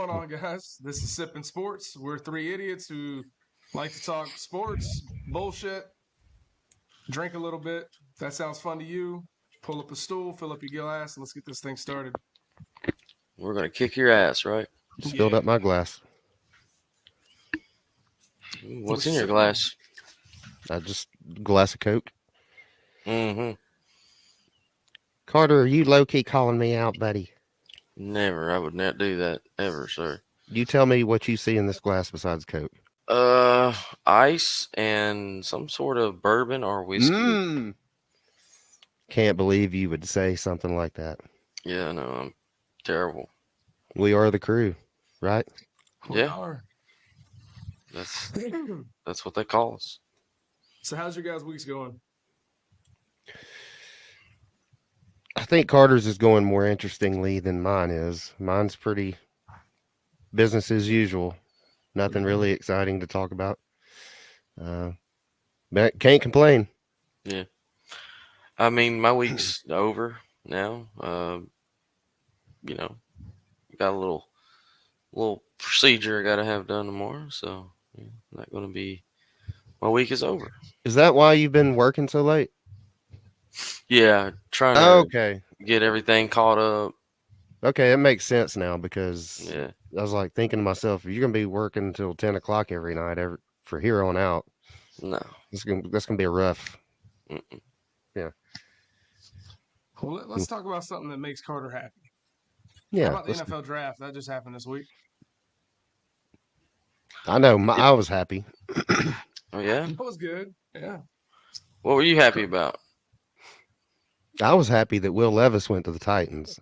going on, guys? This is Sipping Sports. We're three idiots who like to talk sports, bullshit, drink a little bit. If that sounds fun to you, pull up a stool, fill up your glass, and let's get this thing started. We're going to kick your ass, right? Just filled up my glass. What's in your glass? Just a glass of Coke. Mm-hmm. Carter, are you low-key calling me out, buddy? Never. I would not do that ever, sir. You tell me what you see in this glass besides Coke. Ice and some sort of bourbon or whiskey. Can't believe you would say something like that. Yeah, no, I'm terrible. We are the crew, right? We Yeah. are. That's what they call us. So how's your guys' weeks going? I think Carter's is going more interestingly than mine is. Mine's pretty business as usual. Nothing really exciting to talk about. But can't complain. Yeah. I mean, my week's over now. You know, got a little procedure I got to have done tomorrow. So, yeah, not going to be. My week is over. Is that why you've been working so late? Yeah, trying to get everything caught up. Okay, it makes sense now because Yeah. I was like thinking to myself, if you're gonna be working until 10 o'clock every night, for here on out, no, that's gonna be a rough. Mm-mm. Yeah. Well, let's talk about something that makes Carter happy. Yeah. How about the NFL draft? That just happened this week. I know. I was happy. Oh yeah, that was good. Yeah. What were you happy about? I was happy that Will Levis went to the Titans.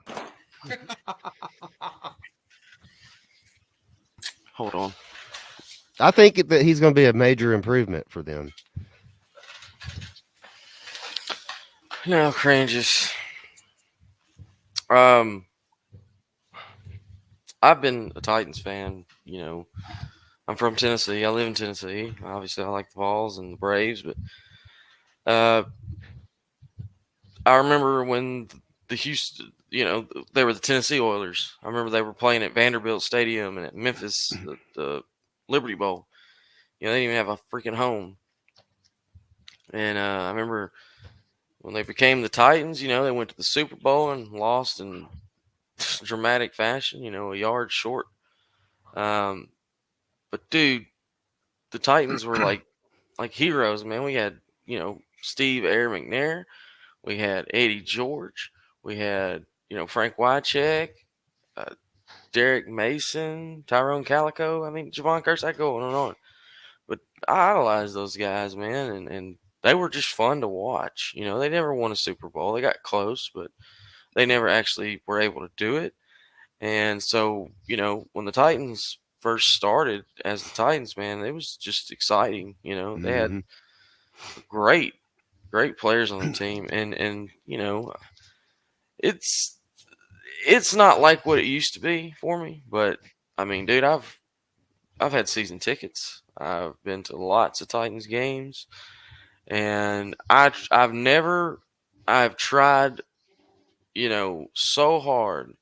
Hold on. I think that he's going to be a major improvement for them. Now, Cranges. I've been a Titans fan. You know, I'm from Tennessee. I live in Tennessee. Obviously, I like the Vols and the Braves, but I remember when the Houston, they were the Tennessee Oilers. I remember they were playing at Vanderbilt Stadium and at Memphis, the Liberty Bowl. They didn't even have a freaking home. And I remember when they became the Titans, they went to the Super Bowl and lost in dramatic fashion, a yard short. But dude, the Titans were like heroes, man. We had, Steve Air McNair. We had Eddie George. We had, Frank Wycheck, Derek Mason, Tyrone Calico. I mean, Javon Curse, I go on and on. But I idolized those guys, man, and they were just fun to watch. They never won a Super Bowl. They got close, but they never actually were able to do it. And so, when the Titans first started as the Titans, man, it was just exciting. They had great players on the team, and it's not like what it used to be for me. But I mean, dude, I've had season tickets. I've been to lots of Titans games, and I've tried, so hard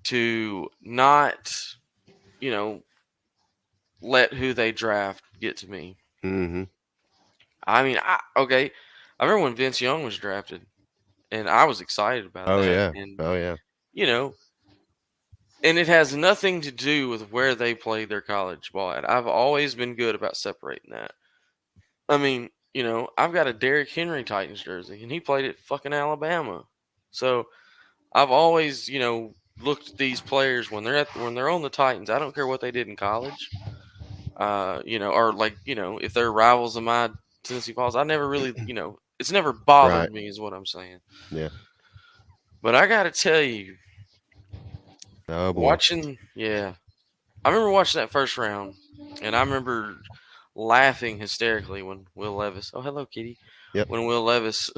to not, let who they draft get to me. Mm-hmm. I mean, I remember when Vince Young was drafted, and I was excited about that. Yeah. And, oh, yeah. And it has nothing to do with where they played their college ball at. I've always been good about separating that. I mean, I've got a Derrick Henry Titans jersey, and he played at fucking Alabama. So I've always, looked at these players when they're on the Titans. I don't care what they did in college, or if they're rivals of my Tennessee Vols. I never really, it's never bothered me, is what I'm saying. Yeah. But I got to tell you, I remember watching that first round, and I remember laughing hysterically when Will Levis. Oh, hello, Kitty. Yep. When Will Levis,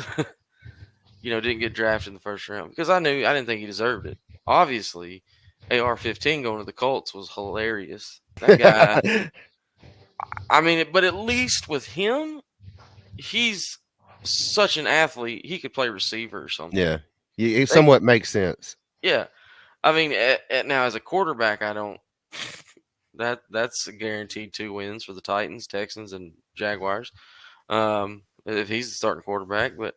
didn't get drafted in the first round, because I didn't think he deserved it. Obviously, AR-15 going to the Colts was hilarious. That guy. I mean, but at least with him, he's such an athlete. He could play receiver or something. Yeah. It somewhat makes sense. Yeah. I mean, now as a quarterback, I don't. That's a guaranteed 2 wins for the Titans, Texans, and Jaguars. If he's the starting quarterback, but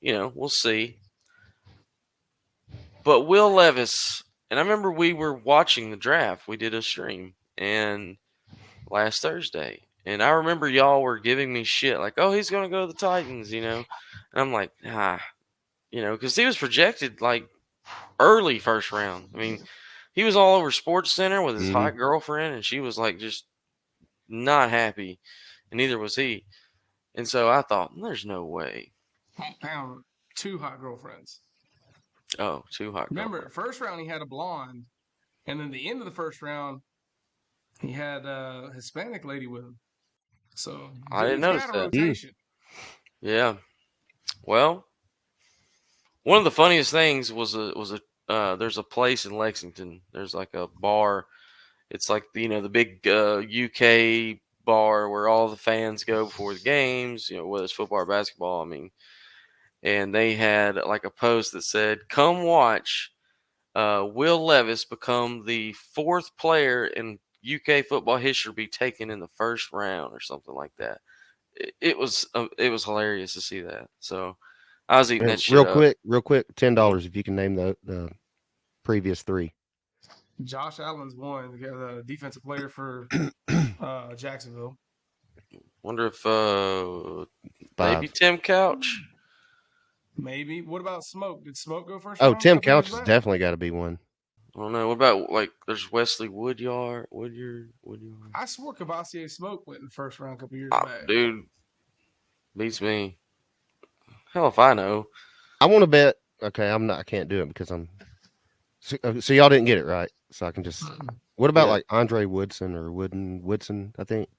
we'll see. But Will Levis, and I remember we were watching the draft. We did a stream and last Thursday, and I remember y'all were giving me shit like, "Oh, he's gonna go to the Titans," and I'm like, because he was projected like early first round. I mean, he was all over Sports Center with his hot girlfriend, and she was like just not happy, and neither was he. And so I thought, there's no way. Found 2 hot girlfriends. Oh, 2 hot. Remember, first round he had a blonde, and then the end of the first round he had a Hispanic lady with him. So I didn't notice that. Rotation. Yeah. Well, one of the funniest things was there's a place in Lexington. There's like a bar. It's like the big UK bar where all the fans go before the games. Whether it's football or basketball. I mean, and they had like a post that said, "Come watch Will Levis become the 4th player in UK football history be taken in the first round," or something like that. It was hilarious to see that. So I was eating that shit real up. quick, $10 if you can name the previous 3. Josh Allen's one, the defensive player for Jacksonville. Wonder if maybe Tim Couch. Maybe. What about Smoke? Did Smoke go first? Oh, round Tim Couch has definitely got to be one. I don't know. What about there's Wesley Woodyard? I swore Cavassier Smoke went in the first round a couple years back. Dude, beats me. Hell if I know. I want to bet. Okay, I can't do it because I'm. So y'all didn't get it right. So I can just. What about like Andre Woodson or Woodson? I think.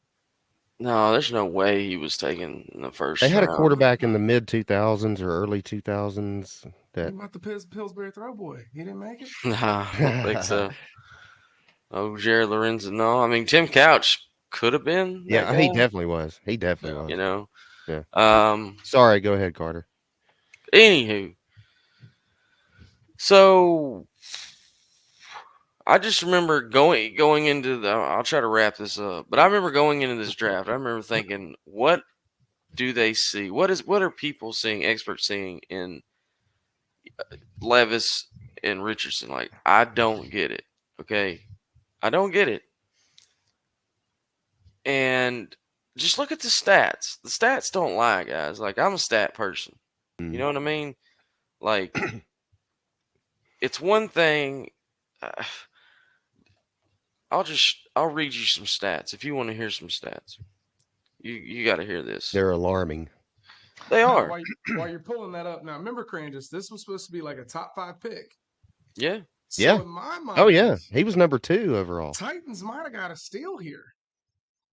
No, there's no way he was taken in the first. They had a quarterback in the mid 2000s or early 2000s. What about the Pillsbury Throwboy? He didn't make it. Nah, I don't think so. Oh, Jared Lorenzo. No, I mean Tim Couch could have been. Yeah, he definitely was. He definitely was. Yeah. Sorry, go ahead, Carter. Anywho, so I just remember going into the. I'll try to wrap this up, but I remember going into this draft. I remember thinking, what do they see? What are people seeing? Experts seeing in Levis and Richardson? Like, I don't get it. Okay, I don't get it. And just look at the stats. The stats don't lie, guys. Like, I'm a stat person. You know what I mean? Like, it's one thing. I'll read you some stats if you want to hear some stats. You got to hear this. They're alarming. They are. While you're pulling that up, now remember, Crandis, this was supposed to be like a top 5 pick. Yeah. So in my mind, oh yeah, he was number 2 overall. Titans might have got a steal here.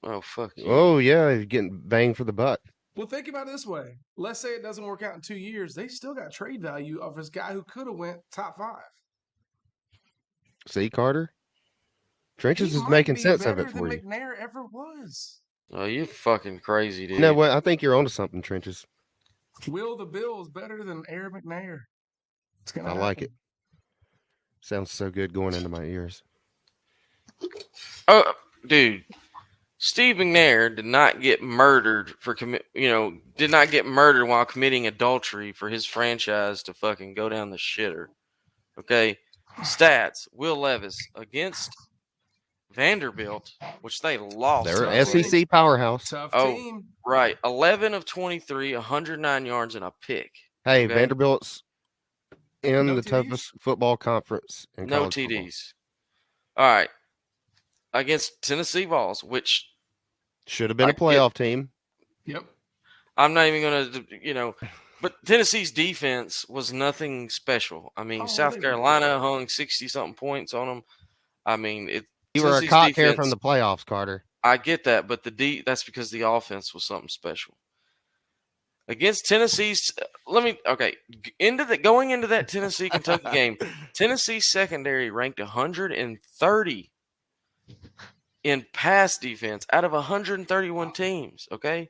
Oh fuck you. Oh yeah, he's getting banged for the buck. Well, think about it this way. Let's say it doesn't work out in 2 years. They still got trade value of this guy who could have went top 5. See, Carter? Trenches is making sense of it for you. McNair ever was. Oh, you fucking crazy, dude. You know what? I think you're onto something, Trenches. Will the Bills better than Air McNair? I like it. Sounds so good going into my ears. Oh, dude. Steve McNair did not get murdered did not get murdered while committing adultery for his franchise to fucking go down the shitter. Okay? Stats. Will Levis against Vanderbilt, which they lost. They're an SEC powerhouse. Tough team. Right. 11 of 23, 109 yards and a pick. Hey, okay? Vanderbilt's in the TDs? toughest football conference in No college TDs. football. All right. Against Tennessee Vols, which should have been a playoff team. Yep. I'm not even going to, but Tennessee's defense was nothing special. I mean, South Carolina hung 60-something points on them. I mean, you were a cock hair from the playoffs, Carter. I get that, but that's because the offense was something special. Against Tennessee's, going into that Tennessee Kentucky game, Tennessee's secondary ranked 130 in pass defense out of 131 teams. Okay,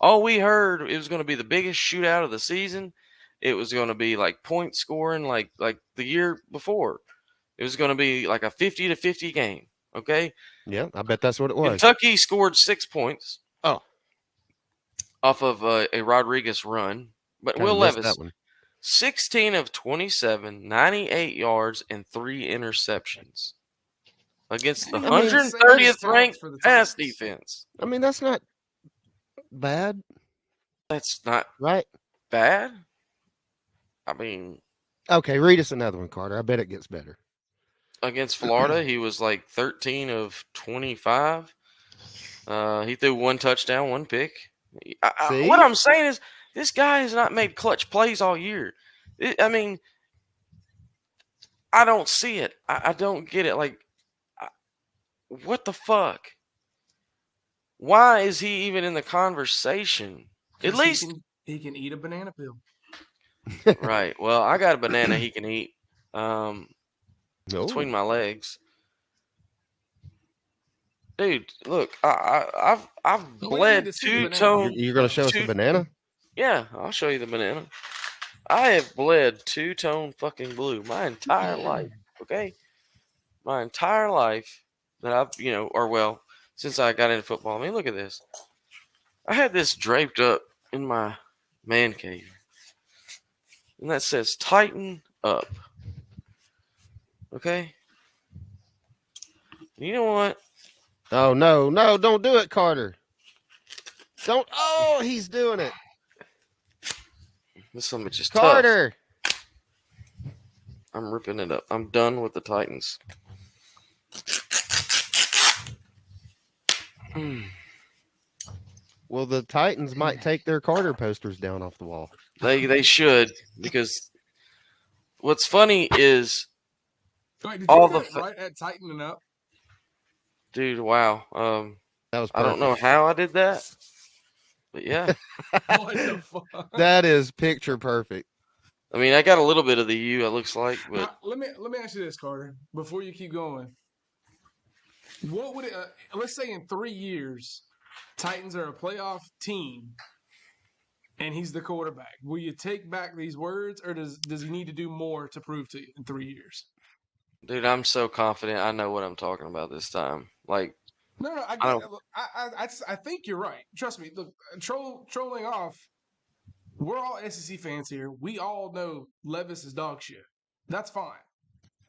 all we heard, it was going to be the biggest shootout of the season. It was going to be like point scoring, like the year before. It was going to be like a 50-50 game. Okay. Yeah, I bet that's what it was. Kentucky scored 6 points. Oh. Off of a Rodriguez run. But Kinda Will missed Levis, that one. 16 of 27, 98 yards, and 3 interceptions against the I mean, same 130th stats ranked for the pass Titans. defense. I mean, that's not bad, That's not right? bad. I mean, Okay, read us another one, Carter. I bet it gets better. against Florida, he was like 13 of 25. He threw 1 touchdown, 1 pick. See? What I'm saying is, this guy has not made clutch plays all year. I mean, I don't see it. I don't get it. Like, what the fuck? Why is he even in the conversation? At 'Cause least, he can eat a banana peel. right. Well, I got a banana he can eat between No. my legs. Dude, look, I've But we don't bled need to see the banana. two-tone. You're going to show us the two- banana? Yeah, I'll show you the banana. I have bled two-tone fucking blue my entire life. Okay, my entire life that I've, or well, since I got into football. I mean, look at this. I had this draped up in my man cave, and that says "Tighten Up." Okay. You know what? Oh, no, don't do it, Carter. Don't. Oh, he's doing it. This one is just tough. Carter. I'm ripping it up. I'm done with the Titans. Well, the Titans might take their Carter posters down off the wall. They should, because what's funny is, Wait, did all you the get it right at tightening up? dude, wow. That was perfect. I don't know how I did that, but yeah. What the fuck? That is picture perfect. I mean, I got a little bit of the U, it looks like, but Now, let me ask you this, Carter, before you keep going. What would it? Let's say in 3 years, Titans are a playoff team, and he's the quarterback. Will you take back these words, or does he need to do more to prove to you in 3 years? dude, I'm so confident I know what I'm talking about this time. Like, No, I don't- get. Look, I think you're right. Trust me. Look, trolling off. We're all SEC fans here. We all know Levis is dog shit. That's fine.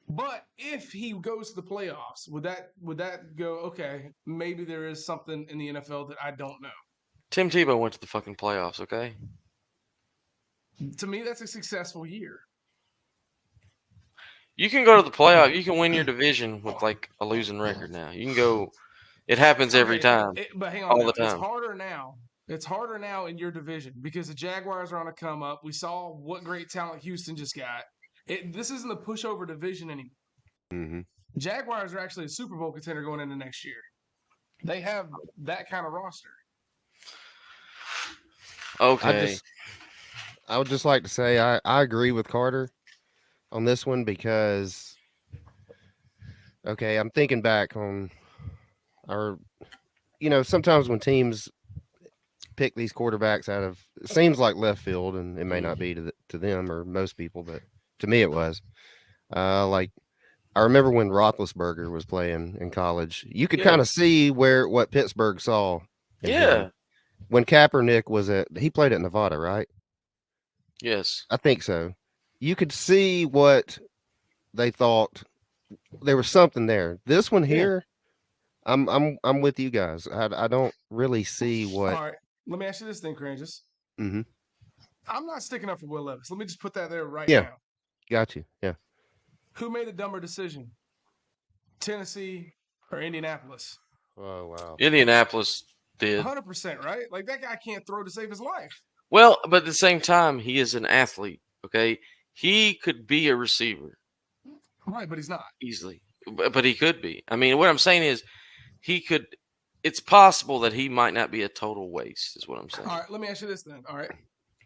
But if he goes to the playoffs, would that go, okay, maybe there is something in the NFL that I don't know? Tim Tebow went to the fucking playoffs, okay? To me, that's a successful year. You can go to the playoff. You can win your division with like a losing record now. You can go. It happens every Okay, time. but hang on, all now. the time. It's harder now. It's harder now in your division because the Jaguars are on a come up. We saw what great talent Houston just got. This isn't a pushover division anymore. Mm-hmm. Jaguars are actually a Super Bowl contender going into next year. They have that kind of roster. Okay. I would just like to say I agree with Carter on this one because, okay, I'm thinking back on our, sometimes when teams pick these quarterbacks out of, it seems like left field, and it may not be to them or most people, but to me it was. Like, I remember when Roethlisberger was playing in college, you could Yeah. kind of see what Pittsburgh saw. in him. Yeah. When Kaepernick he played at Nevada, right? Yes. I think so. You could see what they thought. There was something there. This one here, I'm with you guys. I don't really see what. All right, let me ask you this thing, Cranges. Mm-hmm. I'm not sticking up for Will Levis. Let me just put that there right Yeah. now. Got you. Yeah. Who made a dumber decision? Tennessee or Indianapolis? Oh wow. Indianapolis did. 100%, right? Like, that guy can't throw to save his life. Well, but at the same time, he is an athlete. Okay, he could be a receiver Right, but he's not. easily, but he could be. I mean, what I'm saying is, he could. It's possible that he might not be a total waste. Is what I'm saying. All right, let me ask you this then. All right,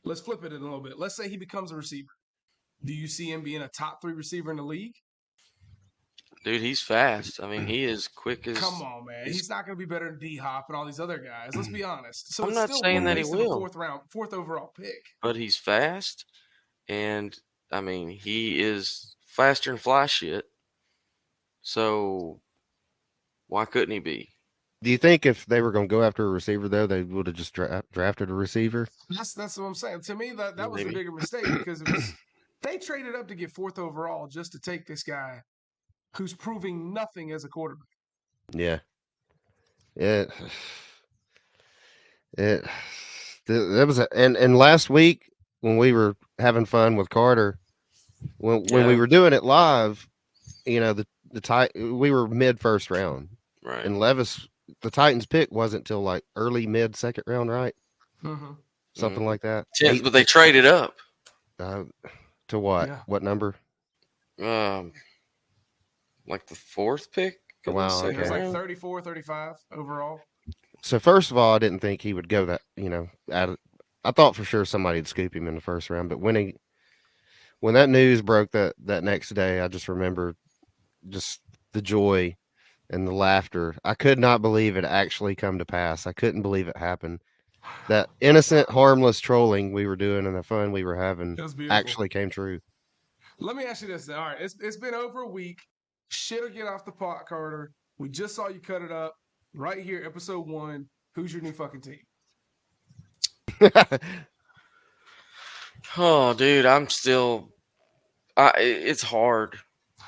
let's flip it a little bit. Let's say he becomes a receiver. Do you see him being a top 3 receiver in the league? Dude, he's fast. I mean, he is quick as. Come on, man. He's not going to be better than D-Hop and all these other guys. Let's be honest. So I'm it's not still saying a that he waste of a will. fourth overall pick. But he's fast, and I mean, he is faster than fly shit. So why couldn't he be? Do you think if they were going to go after a receiver, though, they would have just drafted a receiver? That's what I'm saying. To me, that was the Maybe. bigger mistake because it was they traded up to get 4th overall just to take this guy who's proving nothing as a quarterback. Yeah. It it that was and last week when we were having fun with Carter, when we Yeah. were doing it live, the we were mid first round, Right. and Levis, the Titans pick wasn't till like early mid second round, right? Mm-hmm. Something like that. 10th, but they traded up. To what? Yeah. What number? Like the 4th pick. of the Wow, second It was like round? 34, 35 overall. So first of all, I didn't think he would go that. I thought for sure somebody'd scoop him in the first round, but when that news broke that next day, I just remember just the joy and the laughter. I could not believe it actually come to pass. I couldn't believe it happened. That innocent, harmless trolling we were doing and the fun we were having It was beautiful. actually came true. Let me ask you this. All right, it's been over a week. Shit or get off the pot, Carter. We just saw you cut it up right here, episode 1. Who's your new fucking team? Oh, dude, I'm still. It's hard.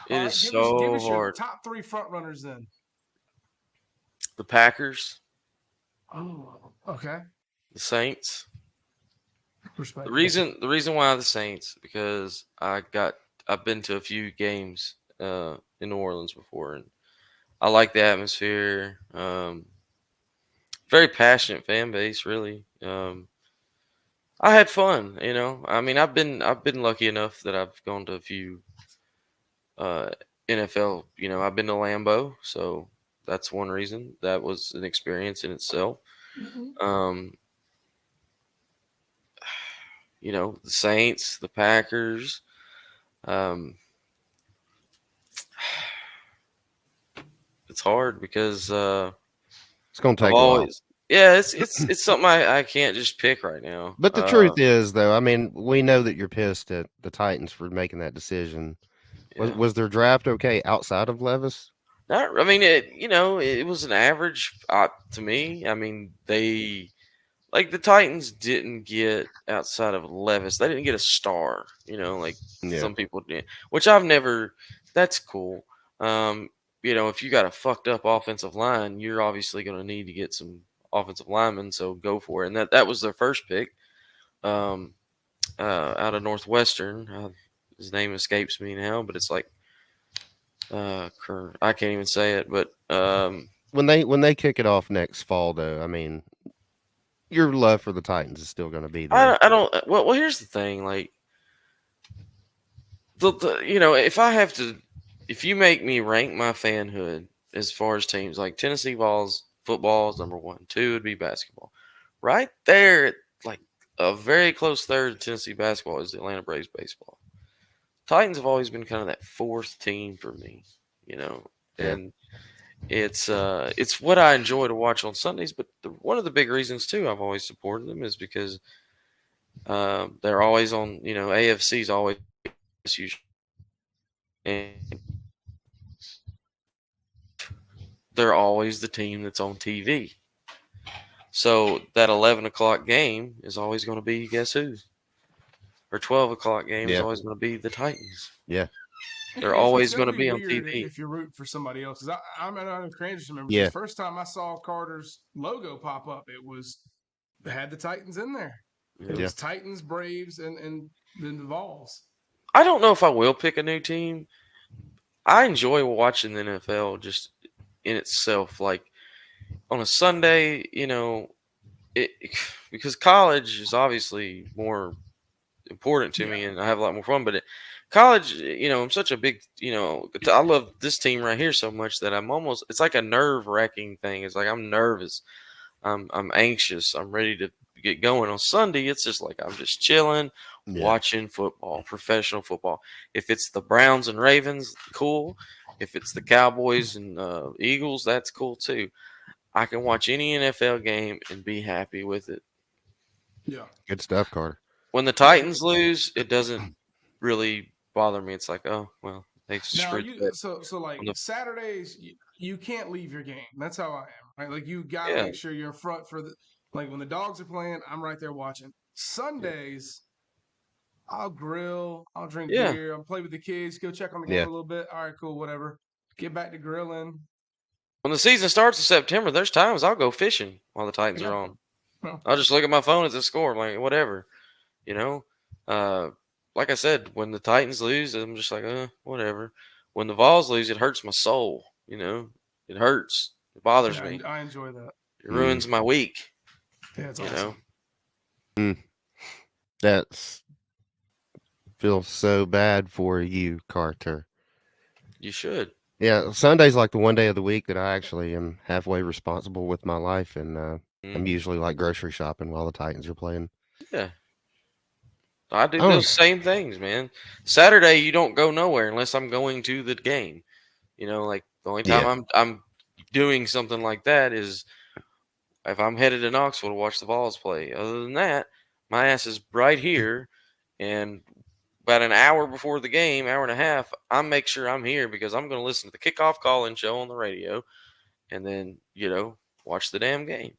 It All is right, give us your hard. top 3 front runners then. The Packers, Oh, okay. the Saints. Respect. The reason why the Saints, because I've been to a few games in New Orleans before, and I like the atmosphere. Very passionate fan base, really. I had fun, I mean, I've been lucky enough that I've gone to a few NFL. I've been to Lambeau, so that's one reason. That was an experience in itself. Um, the Saints, the Packers. It's hard because It's going to I've take a while. always, yeah, it's something I can't just pick right now. But the truth is, though, I mean, we know that you're pissed at the Titans for making that decision. Yeah. Was their draft okay outside of Levis? I mean, it was an average to me. I mean, the Titans didn't get outside of Levis. They didn't get a star, some people did, which I've never. That's cool. If you got a fucked up offensive line, you're obviously going to need to get some offensive linemen. So go for it. And that was their first pick, out of Northwestern. His name escapes me now, but it's like. I can't even say it, but when they kick it off next fall, though, I mean, your love for the Titans is still going to be there. I don't. Well, here's the thing. Like, if you make me rank my fanhood as far as teams, like Tennessee Vols football is number 1, 2 would be basketball. Right there, like a very close third of Tennessee basketball is the Atlanta Braves baseball. Titans have always been kind of that 4th team for me, and it's what I enjoy to watch on Sundays. But one of the big reasons too I've always supported them is because they're always on. AFC's always huge, and they're always the team that's on TV. So that 11 o'clock game is always going to be guess who? Or 12 o'clock game is always going to be the Titans. Yeah. They're always going to be on TV. If you're rooting for somebody else. I'm an Cranders member. Yeah. The first time I saw Carter's logo pop up, it had the Titans in there. It was Titans, Braves, and then the Vols. I don't know if I will pick a new team. I enjoy watching the NFL just in itself. Like on a Sunday, because college is obviously more important to me and I have a lot more fun. But college, I'm such a big, I love this team right here so much that it's like a nerve-wracking thing. It's like I'm nervous. I'm anxious. I'm ready to get going. On Sunday, it's just like I'm just chilling, watching football, professional football. If it's the Browns and Ravens, cool. If it's the Cowboys and Eagles, that's cool too. I can watch any NFL game and be happy with it. Yeah. Good stuff, Carter. When the Titans lose, it doesn't really bother me. It's like, oh, well, They Now screwed you that so like on the Saturdays you can't leave your game. That's how I am, right? Like you got to yeah make sure you're in front for the like when the dogs are playing, I'm right there watching. yeah Sundays, I'll grill, I'll drink yeah. beer, I'll play with the kids, go check on the game Yeah. a little bit. All right, cool, whatever. Get back to grilling. When the season starts in September, there's times I'll go fishing while the Titans are Yeah. on. Well, I'll just look at my phone at the score. I'm like, whatever, you know. Uh, like I said, when the Titans lose, I'm just like, whatever. When the Vols lose, it hurts my soul. You know, it hurts. It bothers yeah, me. I enjoy that. It ruins my week. Yeah, it's You awesome. know. Mm. That's feels so bad for you, Carter. You should. Yeah, Sunday's like the one day of the week that I actually am halfway responsible with my life, and I'm Mhm. usually like grocery shopping while the Titans are playing. Yeah. I do Oh, those same things, man. Saturday you don't go nowhere unless I'm going to the game. You know, like the only time yeah. I'm doing something like that is if I'm headed to Knoxville to watch the Vols play. Other than that, my ass is right here, and about an hour before the game, hour and a half, I make sure I'm here because I'm going to listen to the kickoff call-in show on the radio, and then watch the damn game.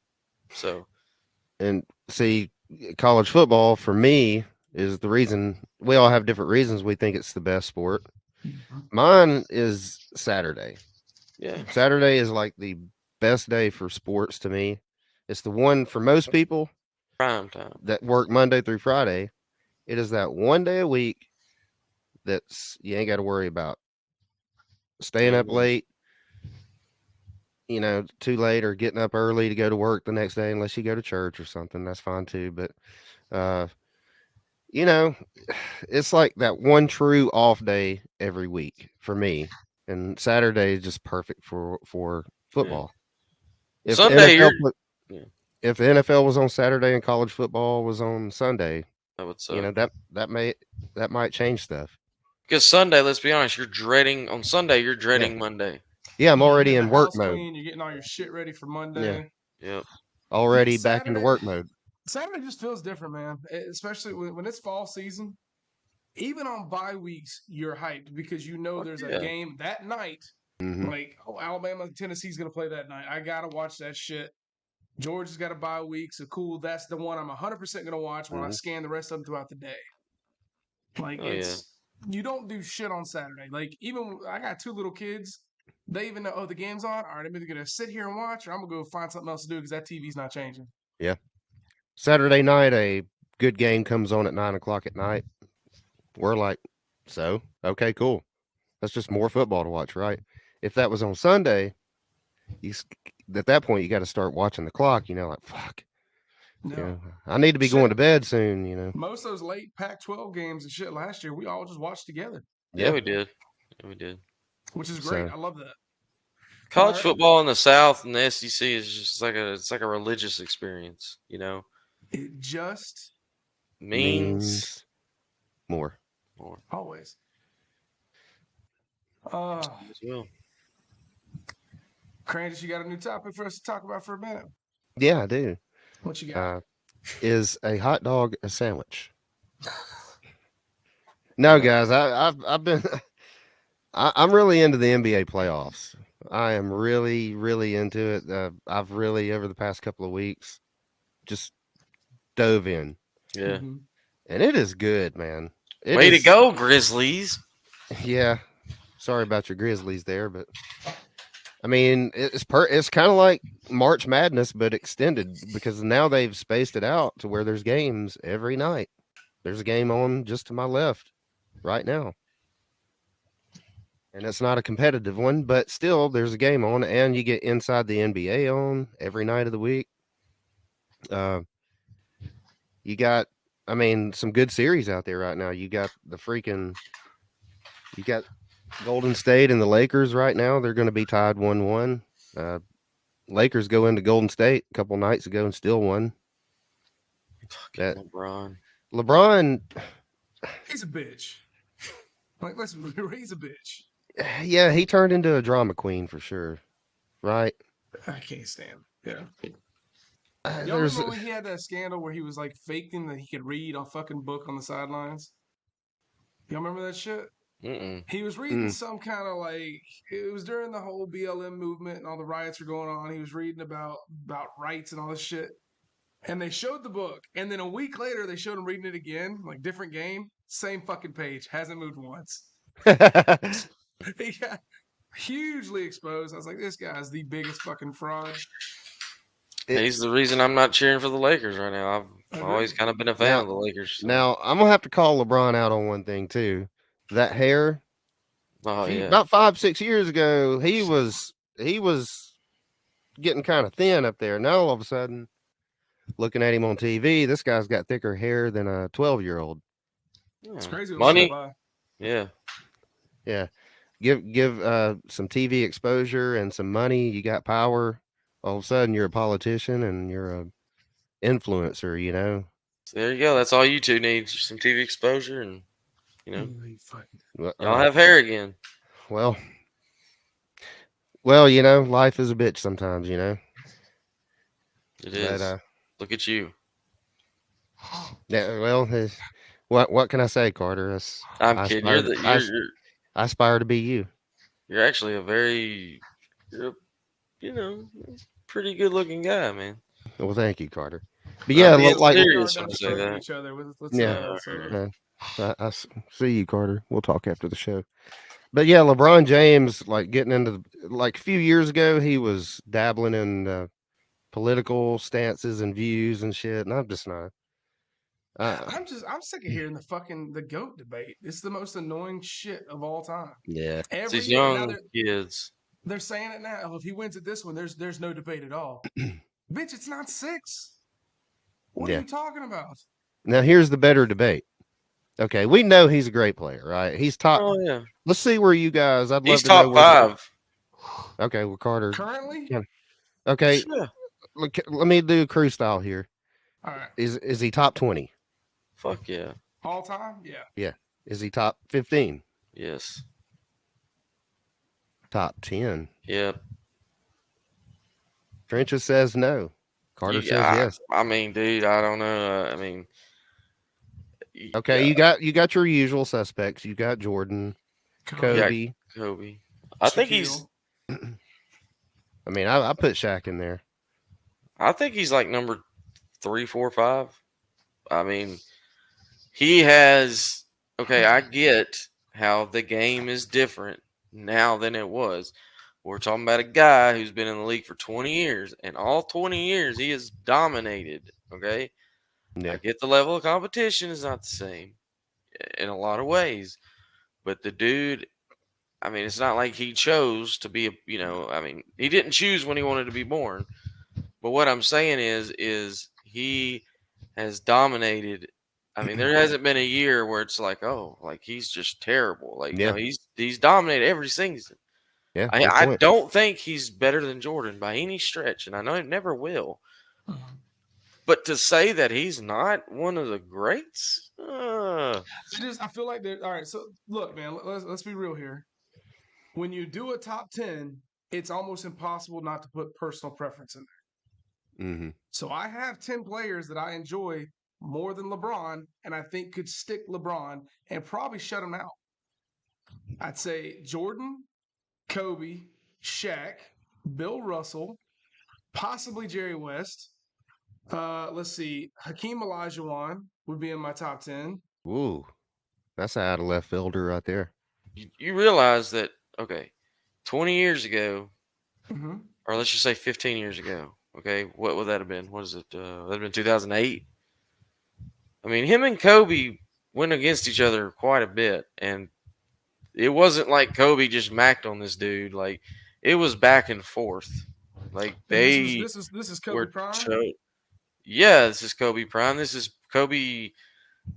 So And see, college football for me is the reason we all have different reasons we think it's the best sport. Mine is Saturday. yeah, Saturday is like the best day for sports to me. It's the one for most people prime time. that work Monday through Friday. It is that one day a week that's you ain't got to worry about staying up Mhm. late, too late or getting up early to go to work the next day unless you go to church or something. That's fine too. But uh, you know, it's like that one true off day every week for me. And Saturday is just perfect for Yeah. football. If the Sunday, NFL you're put, yeah, if the NFL was on Saturday and college football was on Sunday, that would suck. that might change stuff. Because Sunday, let's be honest, you're dreading on Sunday. You're Yeah. dreading Monday. Yeah, I'm You're already getting the in work house mode. clean. You're getting all your shit ready for Yeah. Monday. Yep. Already back into Saturday, work mode. Saturday just feels different, man. Especially when it's fall season. Even on bye weeks, you're hyped because you know Fuck there's a yeah. game that night. Hmm. Like, oh, Alabama, Tennessee's gonna play that night. I gotta watch that shit. Georgia's got a bye week, so cool. That's the one I'm 100% gonna watch while I Mhm. scan the rest of them throughout the day. Like, Oh yeah. you don't do shit on Saturday. Like, even I got two little kids. They even know, oh, the game's on. All right, I'm either gonna sit here and watch, or I'm gonna go find something else to do because that TV's not changing. Yeah. Saturday night, a good game comes on at 9 o'clock at night. We're like, so okay, cool. That's just more football to watch, right? If that was on Sunday, at that point you got to start watching the clock. Like fuck, No I need to be going shit. to bed soon. Most of those late Pac-12 games and shit last year, we all just watched together, Yeah, we did. Yeah, we did. which is great. So I love that. College right. football in the South and the SEC is just it's like a religious experience. It just Means more. more always. as well. Crandis, you got a new topic for us to talk about for a minute? Yeah, I do. What you got? Is a hot dog a sandwich? No, guys, I've been I'm really into the NBA playoffs. I am really, really into it. I've really over the past couple of weeks just dove in, Yeah. Mhm. and it is good, man. It Way to is- go, Grizzlies. Yeah. Sorry about your Grizzlies there, but I mean, it's kind of like March Madness, but extended because now they've spaced it out to where there's games every night. There's a game on just to my left right now. And it's not a competitive one, but still there's a game on, and you get inside the NBA on every night of the week. You got, I mean, some good series out there right now. You got Golden State and the Lakers right now. They're going to be tied 1-1. Lakers go into Golden State a couple nights ago and still won. That LeBron, He's a bitch. Like, listen, he's a bitch. yeah, he turned into a drama queen for sure, right? I can't stand him. Yeah. Y'all There's remember when he had that scandal where he was like faking that he could read a fucking book on the sidelines? Y'all remember that shit? Mm-mm. He was reading some kind of like, it was during the whole BLM movement and all the riots were going on. He was reading about rights and all this shit. And they showed the book. And then a week later, they showed him reading it again, like different game, same fucking page, hasn't moved once. He got hugely exposed. I was like, this guy's the biggest fucking fraud. He's the reason I'm not cheering for the Lakers right now. I've Agreed. always kind of been a fan of the Lakers. So. Now I'm gonna have to call LeBron out on one thing too. That hair. Oh yeah. About 5-6 years ago, he was getting kind of thin up there. Now all of a sudden, looking at him on TV, this guy's got thicker hair than a 12-year-old. It's crazy. Money. Yeah. Yeah. Give some TV exposure and some money. You got power. All of a sudden, you're a politician and you're a influencer. You know. So there you go. That's all you two need: just some TV exposure, and you know, y'all have hair again. Well, you know, life is a bitch sometimes. You know. It is. But, look at you. Yeah. Well, what can I say, Carter? I'm kidding. I aspire to be you. You're actually you're pretty good looking guy, man. Well, thank you, Carter. But yeah, like serious when I say that. Each other. I see you, Carter. We'll talk after the show. But yeah, LeBron James, like getting into like a few years ago, he was dabbling in political stances and views and shit, and I'm just not. I'm sick of hearing the GOAT debate. It's the most annoying shit of all time. Yeah, these young kids. They're saying it now. Oh, if he wins at this one, there's no debate at all. Bitch, it's not 6. What are you talking about? Now here's the better debate. Okay, we know he's a great player, right? He's top. Oh yeah. Let's see where you guys. I'd love he's to top know 5. Okay, well, Carter currently. Okay, sure. Let me do crew style here. All right. Is he top 20? Fuck yeah. All time? Yeah. Yeah. Is he top 15? Yes. Top 10? Yep. Trenches says no. Carter says yes. I mean, dude, I don't know. I mean, okay, you got your usual suspects. You got Jordan, Kobe. Kobe. I think he's. I mean, I put Shaq in there. I think he's like number 3, 4, 5. I mean, he has. Okay, I get how the game is different now than it was. We're talking about a guy who's been in the league for 20 years, and all 20 years he has dominated. Okay, I get the level of competition is not the same in a lot of ways, but the dude, I mean, it's not like he chose to be I mean, he didn't choose when he wanted to be born. But what I'm saying is he has dominated. I mean, there hasn't been a year where it's like, oh, like he's just terrible. Like, no, he's dominated every season. Yeah, I don't think he's better than Jordan by any stretch, and I know it never will. But to say that he's not one of the greats, I feel like they're all right. So look, man, let's be real here. When you do a top 10, it's almost impossible not to put personal preference in there. Mm-hmm. So I have 10 players that I enjoy more than LeBron, and I think could stick LeBron and probably shut him out. I'd say Jordan, Kobe, Shaq, Bill Russell, possibly Jerry West. Let's see. Hakeem Olajuwon would be in my top 10. Ooh, that's an out of left fielder right there. You realize that, okay, 20 years ago, mm-hmm. or let's just say 15 years ago, okay, what would that have been? What is it? That would have been 2008. I mean, him and Kobe went against each other quite a bit, and it wasn't like Kobe just macked on this dude. Like, it was back and forth. Like, this is Kobe Prime? Yeah, this is Kobe Prime. This is Kobe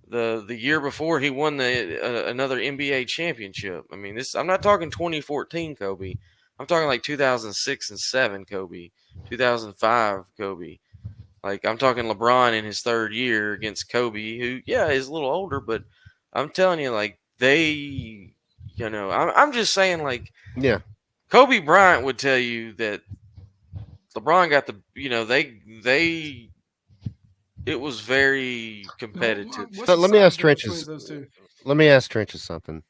the year before he won another NBA championship. I mean, I'm not talking 2014 Kobe. I'm talking like 2006 and 7 Kobe, 2005 Kobe. Like, I'm talking LeBron in his 3rd year against Kobe, who, yeah, is a little older, but I'm telling you, like, I'm just saying, like, yeah, Kobe Bryant would tell you that LeBron got it was very competitive. But let me ask Trenches. Let me ask Trenches something.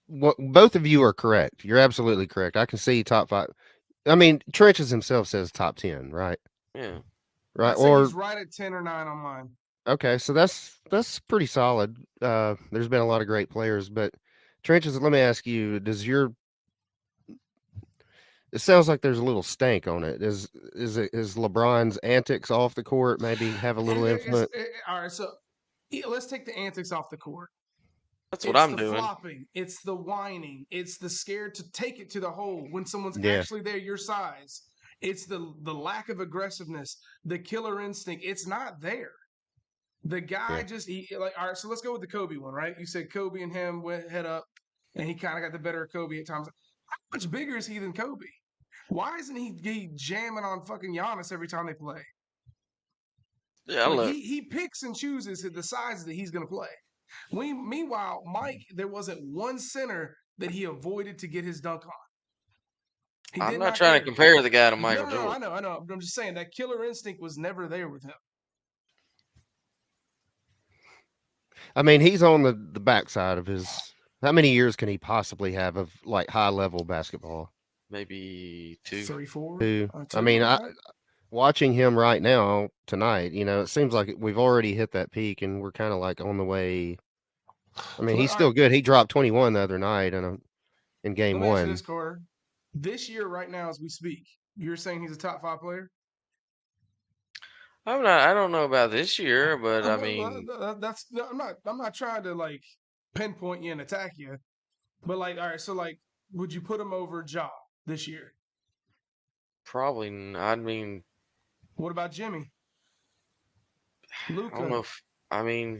Both of you are correct. You're absolutely correct. I can see top 5. I mean, Trenches himself says top 10, right? Yeah. Right. I'd say Or he's right at 10 or 9 on mine. okay, so that's pretty solid. There's been a lot of great players, but Trenches, let me ask you, it sounds like there's a little stank on it. Is LeBron's antics off the court maybe have a little influence? All right, so let's take the antics off the court. That's what It's I'm the doing. flopping. It's the whining. It's the scared to take it to the hole when someone's Yeah. actually there your size. It's the lack of aggressiveness, the killer instinct. It's not there. The guy all right, so let's go with the Kobe one, right? You said Kobe and him went head up, and he kind of got the better of Kobe at times. How much bigger is he than Kobe? Why isn't he jamming on fucking Giannis every time they play? Yeah, Like look. he picks and chooses the sizes that he's going to play. Meanwhile, Mike, there wasn't one center that he avoided to get his dunk on. I'm not trying to compare the guy to Michael No, Jordan. I know. I'm just saying that killer instinct was never there with him. I mean, he's on the backside of his. How many years can he possibly have of like high level basketball? Maybe 2. 3, 4. 2. I mean, watching him right now tonight, it seems like we've already hit that peak, and we're kind of like on the way. I mean, he's still good. He dropped 21 the other night in game Let me ask you 1. this, Carter. This year, right now, as we speak, you're saying he's a top 5 player? I don't know about this year, but I mean, I'm not trying to like pinpoint you and attack you, but like, all right, so like, would you put him over Ja this year? probably. I mean, what about Jimmy? Luka? I don't know.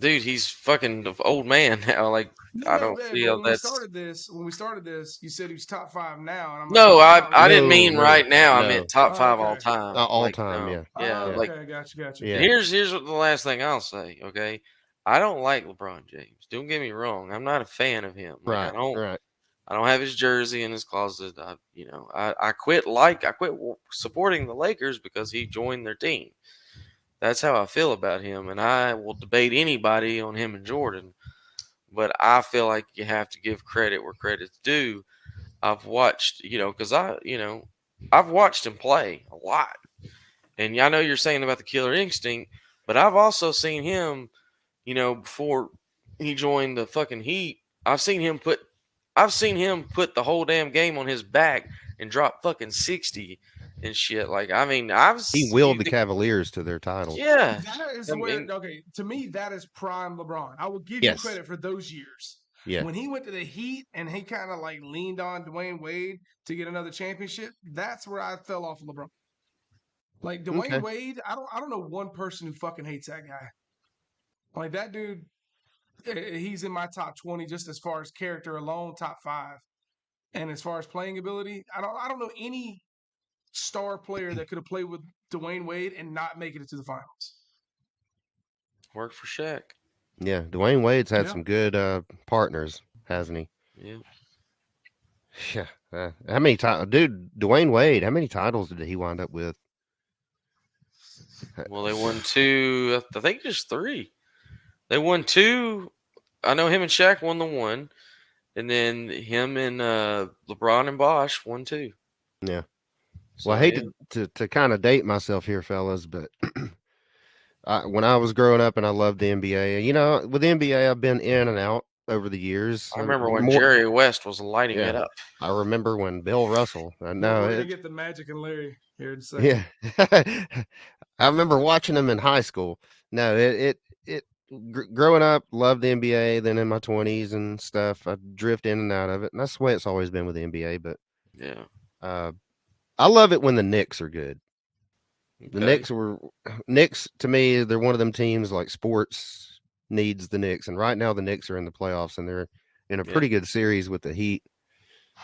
Dude, he's fucking an old man now. Like, I don't see how that's. When we started this, you said he was top 5 now, and I'm No, like, I didn't mean no, right now. I no. meant top 5 all okay. time. All time, no. yeah. Yeah, like okay, gotcha. Yeah. here's what the last thing I'll say. Okay, I don't like LeBron James. Don't get me wrong. I'm not a fan of him. Like, Right. I don't have his jersey in his closet. I quit supporting the Lakers because he joined their team. That's how I feel about him, and I will debate anybody on him and Jordan. But I feel like you have to give credit where credit's due. I've watched, because I've watched him play a lot, and I know you're saying about the killer instinct, but I've also seen him, before he joined the fucking Heat. I've seen him put the whole damn game on his back and drop fucking 60 and shit. Like, I mean, he willed the Cavaliers to their title. Yeah, that is okay. To me, that is prime LeBron. I will give you credit for those years. Yeah. When he went to the Heat and he kind of like leaned on Dwayne Wade to get another championship, that's where I fell off of LeBron. Like Dwayne Wade, I don't know one person who fucking hates that guy. Like that dude, he's in my top 20 just as far as character alone, top 5, and as far as playing ability, I don't know any star player that could have played with Dwayne Wade and not making it to the finals. Worked for Shaq. Yeah, Dwayne Wade's had some good partners, hasn't he? Yeah. Yeah. How many titles, dude? Dwayne Wade. How many titles did he wind up with? Well, they won 2. I think just 3. They won 2. I know him and Shaq won the 1, and then him and LeBron and Bosh won 2. Yeah. So, well, I hate to kind of date myself here, fellas, but when I was growing up and I loved the NBA, with the NBA, I've been in and out over the years. I remember when Jerry West was lighting it up. I remember when Bill Russell. We're gonna get the Magic and Larry here in a second. Yeah. I remember watching them in high school. No, growing up, loved the NBA. Then in my 20s and stuff, I drift in and out of it, and that's the way it's always been with the NBA. But yeah, I love it when the Knicks are good. okay. The Knicks to me, they're one of them teams like sports needs the Knicks, and right now the Knicks are in the playoffs and they're in a pretty good series with the Heat.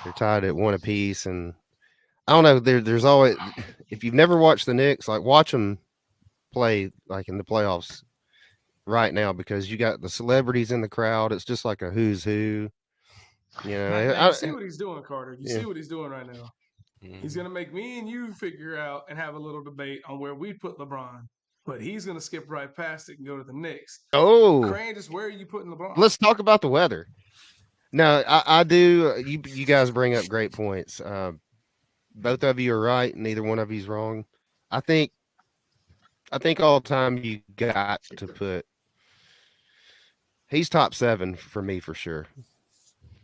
They're tied at 1 apiece, and I don't know. There's always, if you've never watched the Knicks, like watch them play like in the playoffs right now, because you got the celebrities in the crowd. It's just like a who's who. You see what he's doing, Carter. You see what he's doing right now. He's going to make me and you figure out and have a little debate on where we put LeBron. but he's gonna skip right past it and go to the Knicks. Oh, Crane, just where are you putting LeBron? let's talk about the weather. No, I do. You guys bring up great points. Both of you are right. Neither one of you's wrong. I think all time you got to put. He's top 7 for me for sure.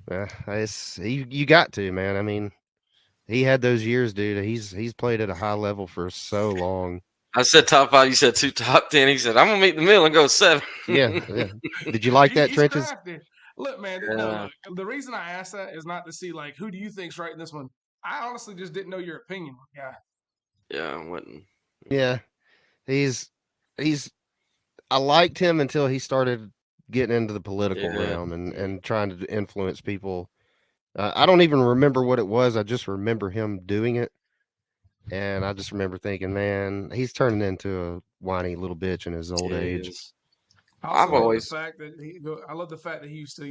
You got to, man. I mean, he had those years, dude. He's played at a high level for so long. I said top 5. You said 2 top 10. He said, I'm going to meet in the middle and go 7. Yeah. Did you like that, He's Trenches? crafty. Look, man. No, look, the reason I asked that is not to see like who do you think's right in this one. I honestly just didn't know your opinion. Yeah. Yeah, I wouldn't. Yeah, he's. I liked him until he started getting into the political realm and trying to influence people. I don't even remember what it was. I just remember him doing it, and I just remember thinking, man, he's turning into a whiny little bitch in his old age. I love the fact that he used to,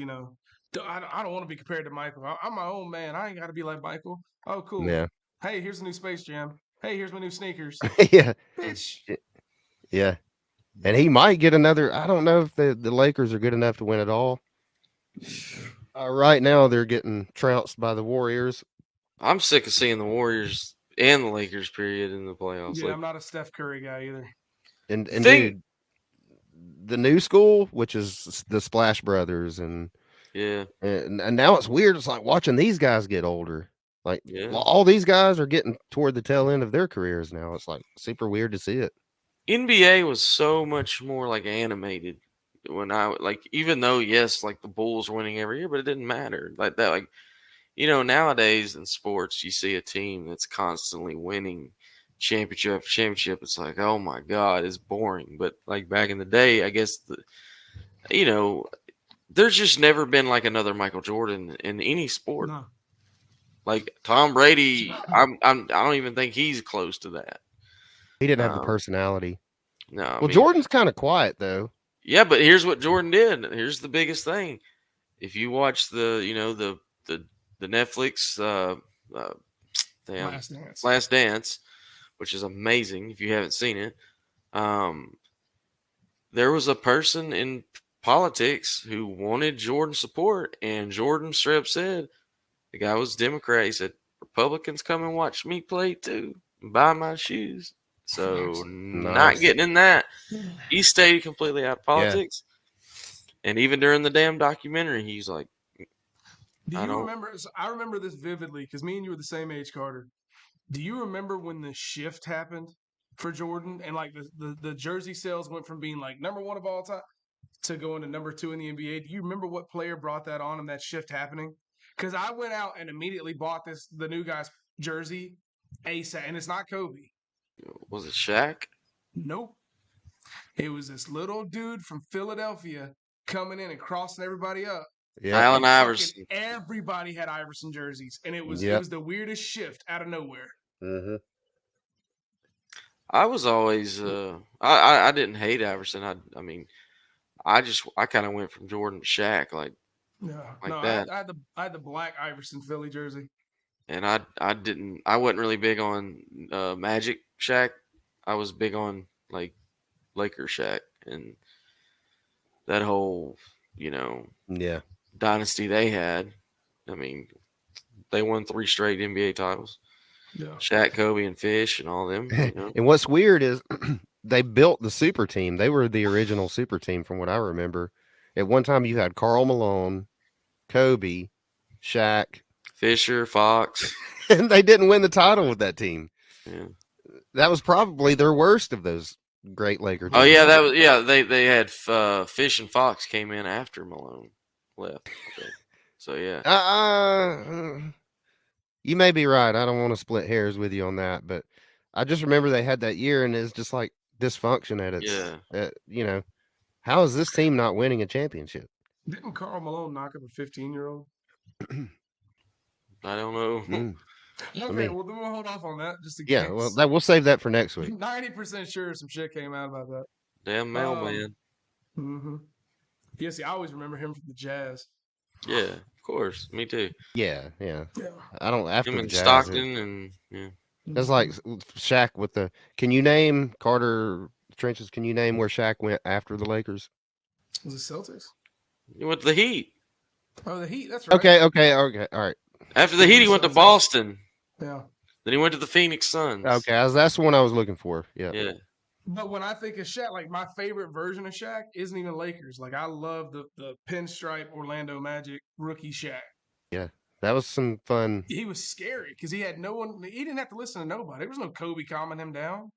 I don't want to be compared to Michael. I'm my own man. I ain't got to be like Michael. Oh, cool. Yeah. Hey, here's a new Space Jam. Hey, here's my new sneakers. Yeah. Bitch. Yeah. And he might get another. I don't know if the Lakers are good enough to win it all. Right now, they're getting trounced by the Warriors. I'm sick of seeing the Warriors and the Lakers, period, in the playoffs. Yeah, I'm not a Steph Curry guy either. And dude, the new school, which is the Splash Brothers, and now it's weird. It's like watching these guys get older. Like all these guys are getting toward the tail end of their careers now. It's like super weird to see it. NBA was so much more like animated when even though yes, like the Bulls were winning every year, but it didn't matter like that. Like, nowadays in sports, you see a team that's constantly winning championship after championship. It's like, oh my God, it's boring. But like back in the day, I guess there's just never been like another Michael Jordan in any sport. No. Like Tom Brady, I don't even think he's close to that. He didn't have the personality. No. Well, Jordan's kind of quiet though. Yeah, but here's what Jordan did. Here's the biggest thing. If you watch the Netflix Last Dance, which is amazing if you haven't seen it, there was a person in politics who wanted Jordan's support, and Jordan straight up said, the guy was Democrat. He said, Republicans come and watch me play too, and buy my shoes. So not getting in that. He stayed completely out of politics. Yeah. And even during the damn documentary, he's like, I remember this vividly because me and you were the same age, Carter. Do you remember when the shift happened for Jordan and like the jersey sales went from being like number 1 of all time to going to number 2 in the NBA? Do you remember what player brought that on and that shift happening? Because I went out and immediately bought the new guy's jersey ASAP, and it's not Kobe. Was it Shaq? Nope. It was this little dude from Philadelphia coming in and crossing everybody up. Yeah. Allen Iverson. Everybody had Iverson jerseys, and it was the weirdest shift out of nowhere. Mm-hmm. I was always I didn't hate Iverson. I kind of went from Jordan to Shaq, that. I had the black Iverson Philly jersey. And I wasn't really big on Magic Shaq. I was big on like Lakers Shaq and that whole, dynasty they had. I mean, they won 3 straight NBA titles. Yeah. Shaq, Kobe, and Fish and all them. And what's weird is they built the super team. They were the original super team from what I remember. At one time you had Karl Malone, Kobe, Shaq, Fisher, Fox. And they didn't win the title with that team. Yeah. That was probably their worst of those great Lakers. Oh yeah, they had Fish and Fox came in after Malone left. So yeah. You may be right. I don't want to split hairs with you on that, but I just remember they had that year and it's just like dysfunction at its how is this team not winning a championship? Didn't Karl Malone knock up a 15-year-old? I don't know. Okay, well then we'll hold off on that just in case. Yeah, well we'll save that for next week. 90% sure some shit came out about that. Damn mailman. Mm-hmm. Yeah, see, I always remember him from the Jazz. Yeah, of course. Me too. Yeah. I don't after him the and Jazz, Stockton and That's like Shaq with the. Can you name Carter trenches. Can you name where Shaq went after the Lakers? Was it Celtics? He went to the Heat. Oh, the Heat. That's right. Okay. All right. After the Heat, he went to Celtics. Boston. Yeah. Then he went to the Phoenix Suns. Okay, that's the one I was looking for. Yeah. Yeah. But when I think of Shaq, like my favorite version of Shaq isn't even Lakers. Like I love the pinstripe Orlando Magic rookie Shaq. Yeah. That was some fun. He was scary because he had no one. He didn't have to listen to nobody. There was no Kobe calming him down.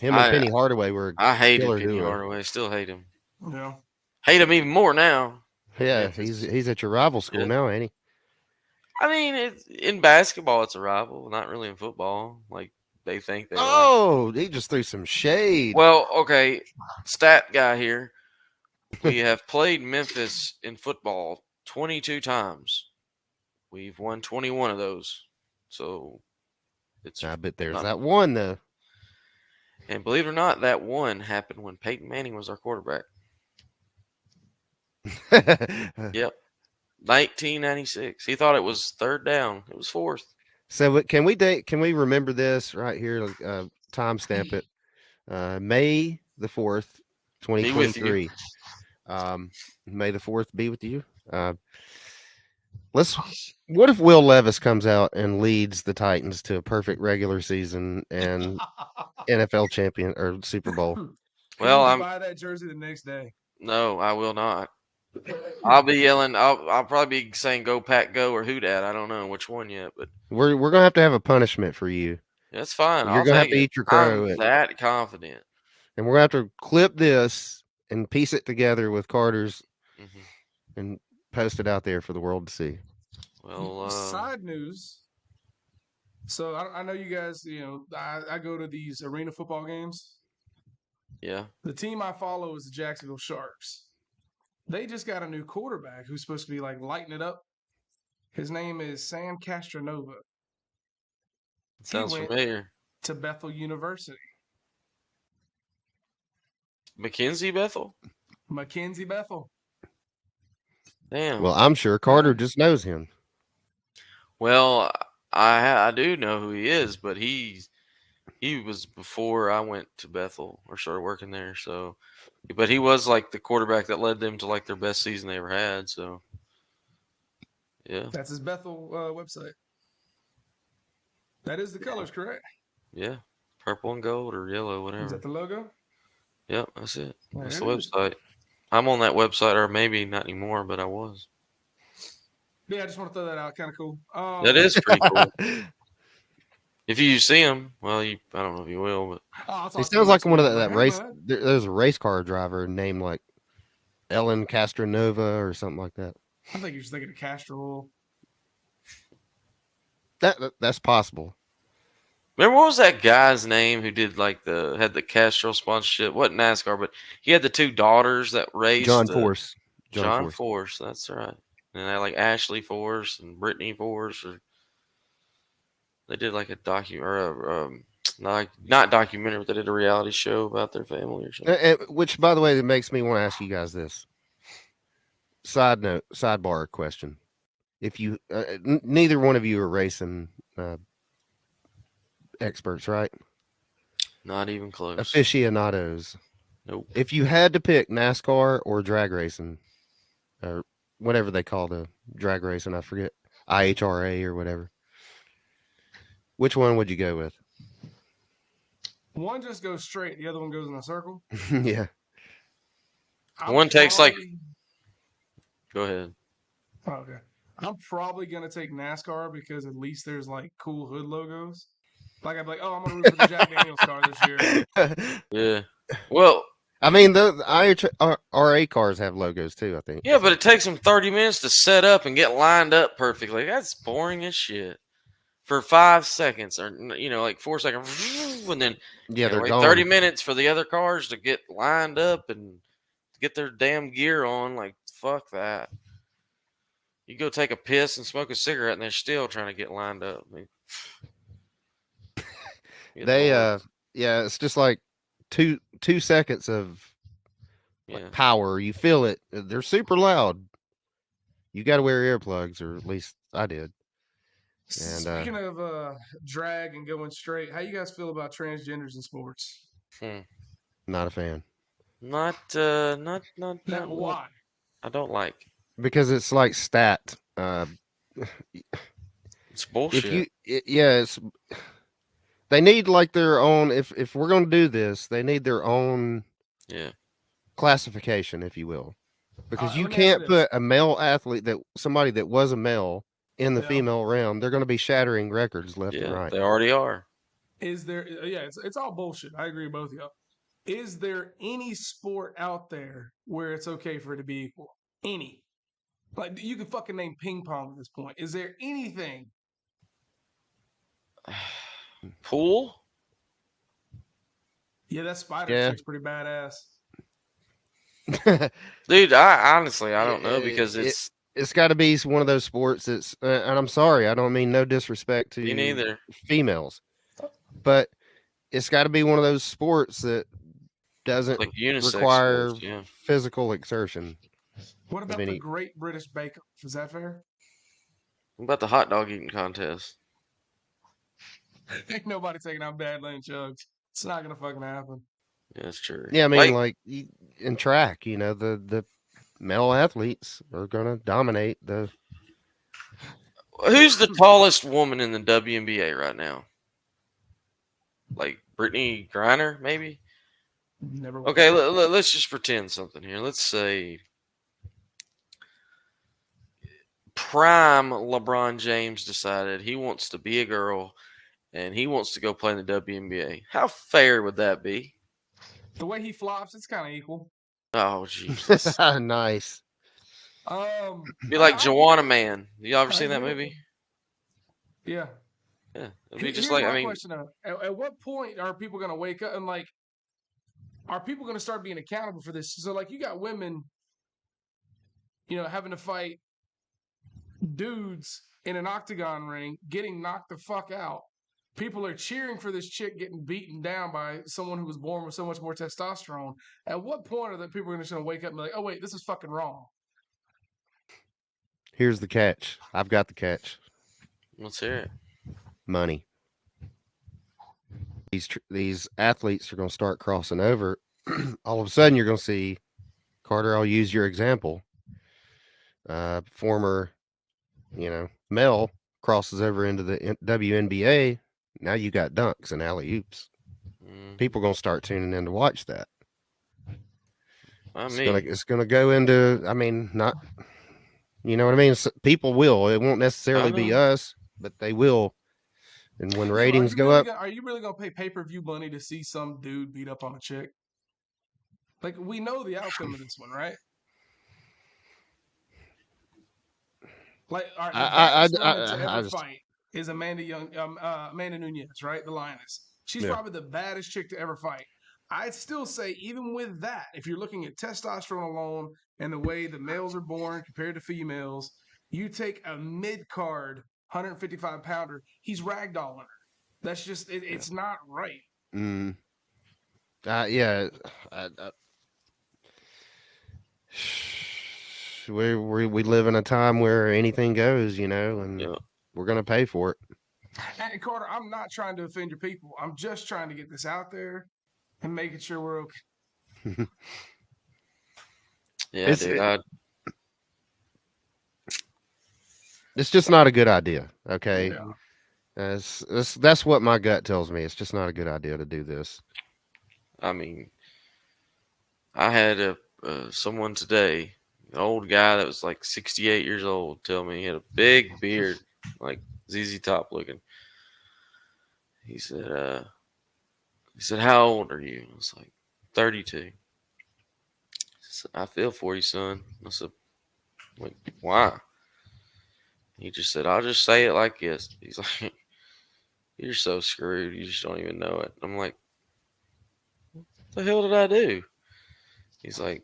Him and Penny Hardaway were. I hated killer Penny duo. Hardaway. Still hate him. Yeah. Hate him even more now. Yeah, Memphis. he's at your rival school Yeah. now, ain't he? I mean, in basketball, it's a rival. Not really in football. Like they think they are. Oh, he just threw some shade. Well, okay. Stat guy here. We have played Memphis in football 22 times. We've won 21 of those. So it's I bet there's not- that one though. And believe it or not, that one happened when Peyton Manning was our quarterback. Yep. 1996. He thought it was third down. It was fourth. So can we remember this right here? Timestamp it. May the 4th, 2023. May the 4th be with you. What if Will Levis comes out and leads the Titans to a perfect regular season and NFL champion or Super Bowl? Well, You I'm buy that jersey the next day. no, I will not. I'll be yelling. I'll probably be saying "Go Pack, Go" or "Who Dat." I don't know which one yet, but We're gonna have to have a punishment for you, that's fine. You're I'll gonna have take to it. eat your crow. I'm that confident. and we're gonna have to clip this and piece it together with Carter's Mhm. and post it out there for the world to see. Well, Side news. So I know you guys. I go to these arena football games. yeah. The team I follow is the Jacksonville Sharks. They just got a new quarterback who's supposed to be like lighting it up. His name is Sam Castronova Sounds went- familiar. to Bethel University. Mackenzie Bethel. Mackenzie Bethel. Damn. Well, I'm sure Carter just knows him. Well, I do know who he is, but he was before I went to Bethel or started working there. So, but he was like the quarterback that led them to like their best season they ever had. So, yeah, That's his Bethel website. That is the colors, correct? yeah, purple and gold or yellow, Is whatever. that the logo? Yep, that's it. There That's it the is. website. I'm on that website, or maybe not anymore, but I was. Yeah, I just want to throw that out. Kind of cool. That is pretty cool. If you see him, well, I don't know if you will, but I'll He talk to sounds you like next one of week. that Hey, race. bud. There's a race car driver named like Ellen Castronova or something like that. I think you're just thinking of Castro Oil. That's possible. remember what was that guy's name who did like had the Castro sponsorship? What NASCAR, but he had the two daughters that raced. John Force. John Force. That's right. And they had like Ashley Force and Brittany Force. They did like a not documentary, but they did a reality show about their family or something. Which, by the way, that makes me want to ask you guys this. Sidebar question. If you, neither one of you are racing experts, right? Not even close. Aficionados. Nope. If you had to pick NASCAR or drag racing, or whatever they call the drag racing, I forget, IHRA or whatever, which one would you go with? One just goes straight. The other one goes in a circle. Yeah. One takes, like- Go ahead. Oh, okay. I'm probably gonna take NASCAR because at least there's like cool hood logos. Like I'd be like, oh, I'm gonna root for the Jack Daniels car this year. Yeah. Well, I mean, the IHRA cars have logos too, I think. yeah, but it takes them 30 minutes to set up and get lined up perfectly. That's boring as shit. For 5 seconds, or like 4 seconds, and then Yeah, they're wait gone. 30 minutes for the other cars to get lined up and get their damn gear on. Like, fuck that. You go take a piss and smoke a cigarette, and they're still trying to get lined up. I mean, get bored. Yeah, it's just like 2 seconds of Yeah. power. You feel it. They're super loud. You got to wear earplugs, or at least I did. And, Speaking of drag and going straight, how you guys feel about transgenders in sports? Not a fan Not Now, not why? I don't like. because it's like stat. It's If bullshit. it's they need like their own. If we're gonna do this, they need their own Yeah. classification, if you will, because you Let me ask you can't this. put a male athlete that somebody that was a male in the Yeah. female realm. They're going to be shattering records left and Yeah. right. They already are. Is there? Yeah, it's all bullshit. I agree with both of y'all. Is there any sport out there where it's okay for it to be equal? Any? Like you can fucking name ping pong at this point. Is there anything? Pool? Yeah, that spider Yeah. chick's pretty badass. Dude, I honestly I don't know because It's got to be one of those sports that's, and I'm sorry, I don't mean no disrespect me to neither. females, but it's got to be one of those sports that doesn't Like unisex require sports, yeah. physical exertion. What about the any- Great British Bake Off? Is that fair? What about the hot dog eating contest? Ain't nobody taking out Bad Lane Chugs. It's not gonna fucking happen. Yeah, that's true. Yeah, I mean, like in track, the male athletes are going to dominate the. Who's the tallest woman in the WNBA right now? Like Brittany Griner, maybe? Never. Okay, let's just pretend something here. Let's say prime LeBron James decided he wants to be a girl and he wants to go play in the WNBA. How fair would that be? The way he flops, it's kind of equal. Oh, Jesus. Nice. Be like I- Joanna Man. You ever I seen that agree. movie? Yeah. Yeah. It'd be just Here's like, my I mean, question: at what point are people gonna wake up and like, are people gonna start being accountable for this? So, like, you got women, having to fight dudes in an octagon ring, getting knocked the fuck out. People are cheering for this chick getting beaten down by someone who was born with so much more testosterone. At what point are the people just going to wake up and be like, "Oh wait, this is fucking wrong"? Here's the catch. I've got the catch. let's hear it. Money. These athletes are going to start crossing over. All of a sudden, you're going to see Carter. I'll use your example. Former, male crosses over into the WNBA. Now you got dunks and alley oops. People are going to start tuning in to watch that. It's gonna go into. I mean, not. You know what I mean? People will. It won't necessarily be us, but they will. And when ratings go up, are you really gonna pay pay-per-view money to see some dude beat up on a chick? Like, we know the outcome of this one, right? Like, all right, the baddest woman to ever fight is Amanda Nunes, right? The Lioness. She's probably the baddest chick to ever fight. I'd still say, even with that, if you're looking at testosterone alone and the way the males are born compared to females, you take a mid-card 155-pounder, he's ragdolling her. That's just, it's not right. yeah. We live in a time where anything goes, and we're going to pay for it. And Carter, I'm not trying to offend your people. I'm just trying to get this out there and making sure we're okay. Yeah, dude. It's just not a good idea. Okay. Yeah. That's what my gut tells me. It's just not a good idea to do this. I mean, I had someone today, an old guy that was like 68 years old, tell me he had a big beard, like ZZ Top looking. He said, "How old are you?" I was like, 32. He said, "I feel for you, son." I said, "Wait, why?" He just said, "I'll just say it like this." He's like, "You're so screwed. You just don't even know it." I'm like, "What the hell did I do?" He's like,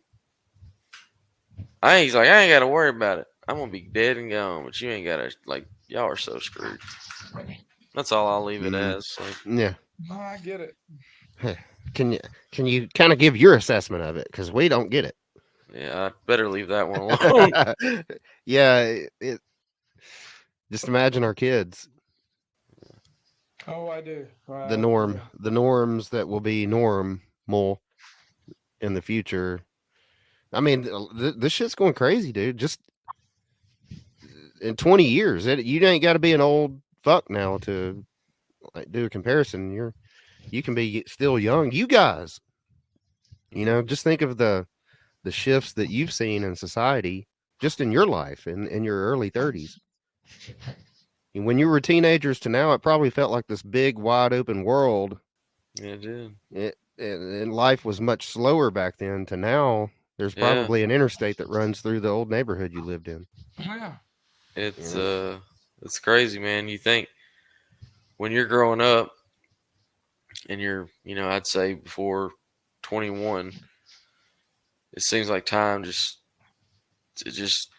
I ain't got to worry about it. I'm going to be dead and gone, but you ain't got to, like, y'all are so screwed. That's all I'll leave it as. Like, yeah. I get it. Can you kind of give your assessment of it? Because we don't get it. Yeah, I better leave that one alone. Yeah. Just imagine our kids. Oh, I do. The norms that will be normal in the future. I mean, this shit's going crazy, dude. Just in 20 years, you ain't got to be an old fuck now to like do a comparison. You can be still young. You guys, just think of the shifts that you've seen in society just in your life in your early 30s. And when you were teenagers to now, it probably felt like this big, wide open world. Yeah, it did. And life was much slower back then to now. There's Yeah. probably an interstate that runs through the old neighborhood you lived in. Oh, yeah. It's crazy, man. You think when you're growing up and you're, I'd say before 21, it seems like time just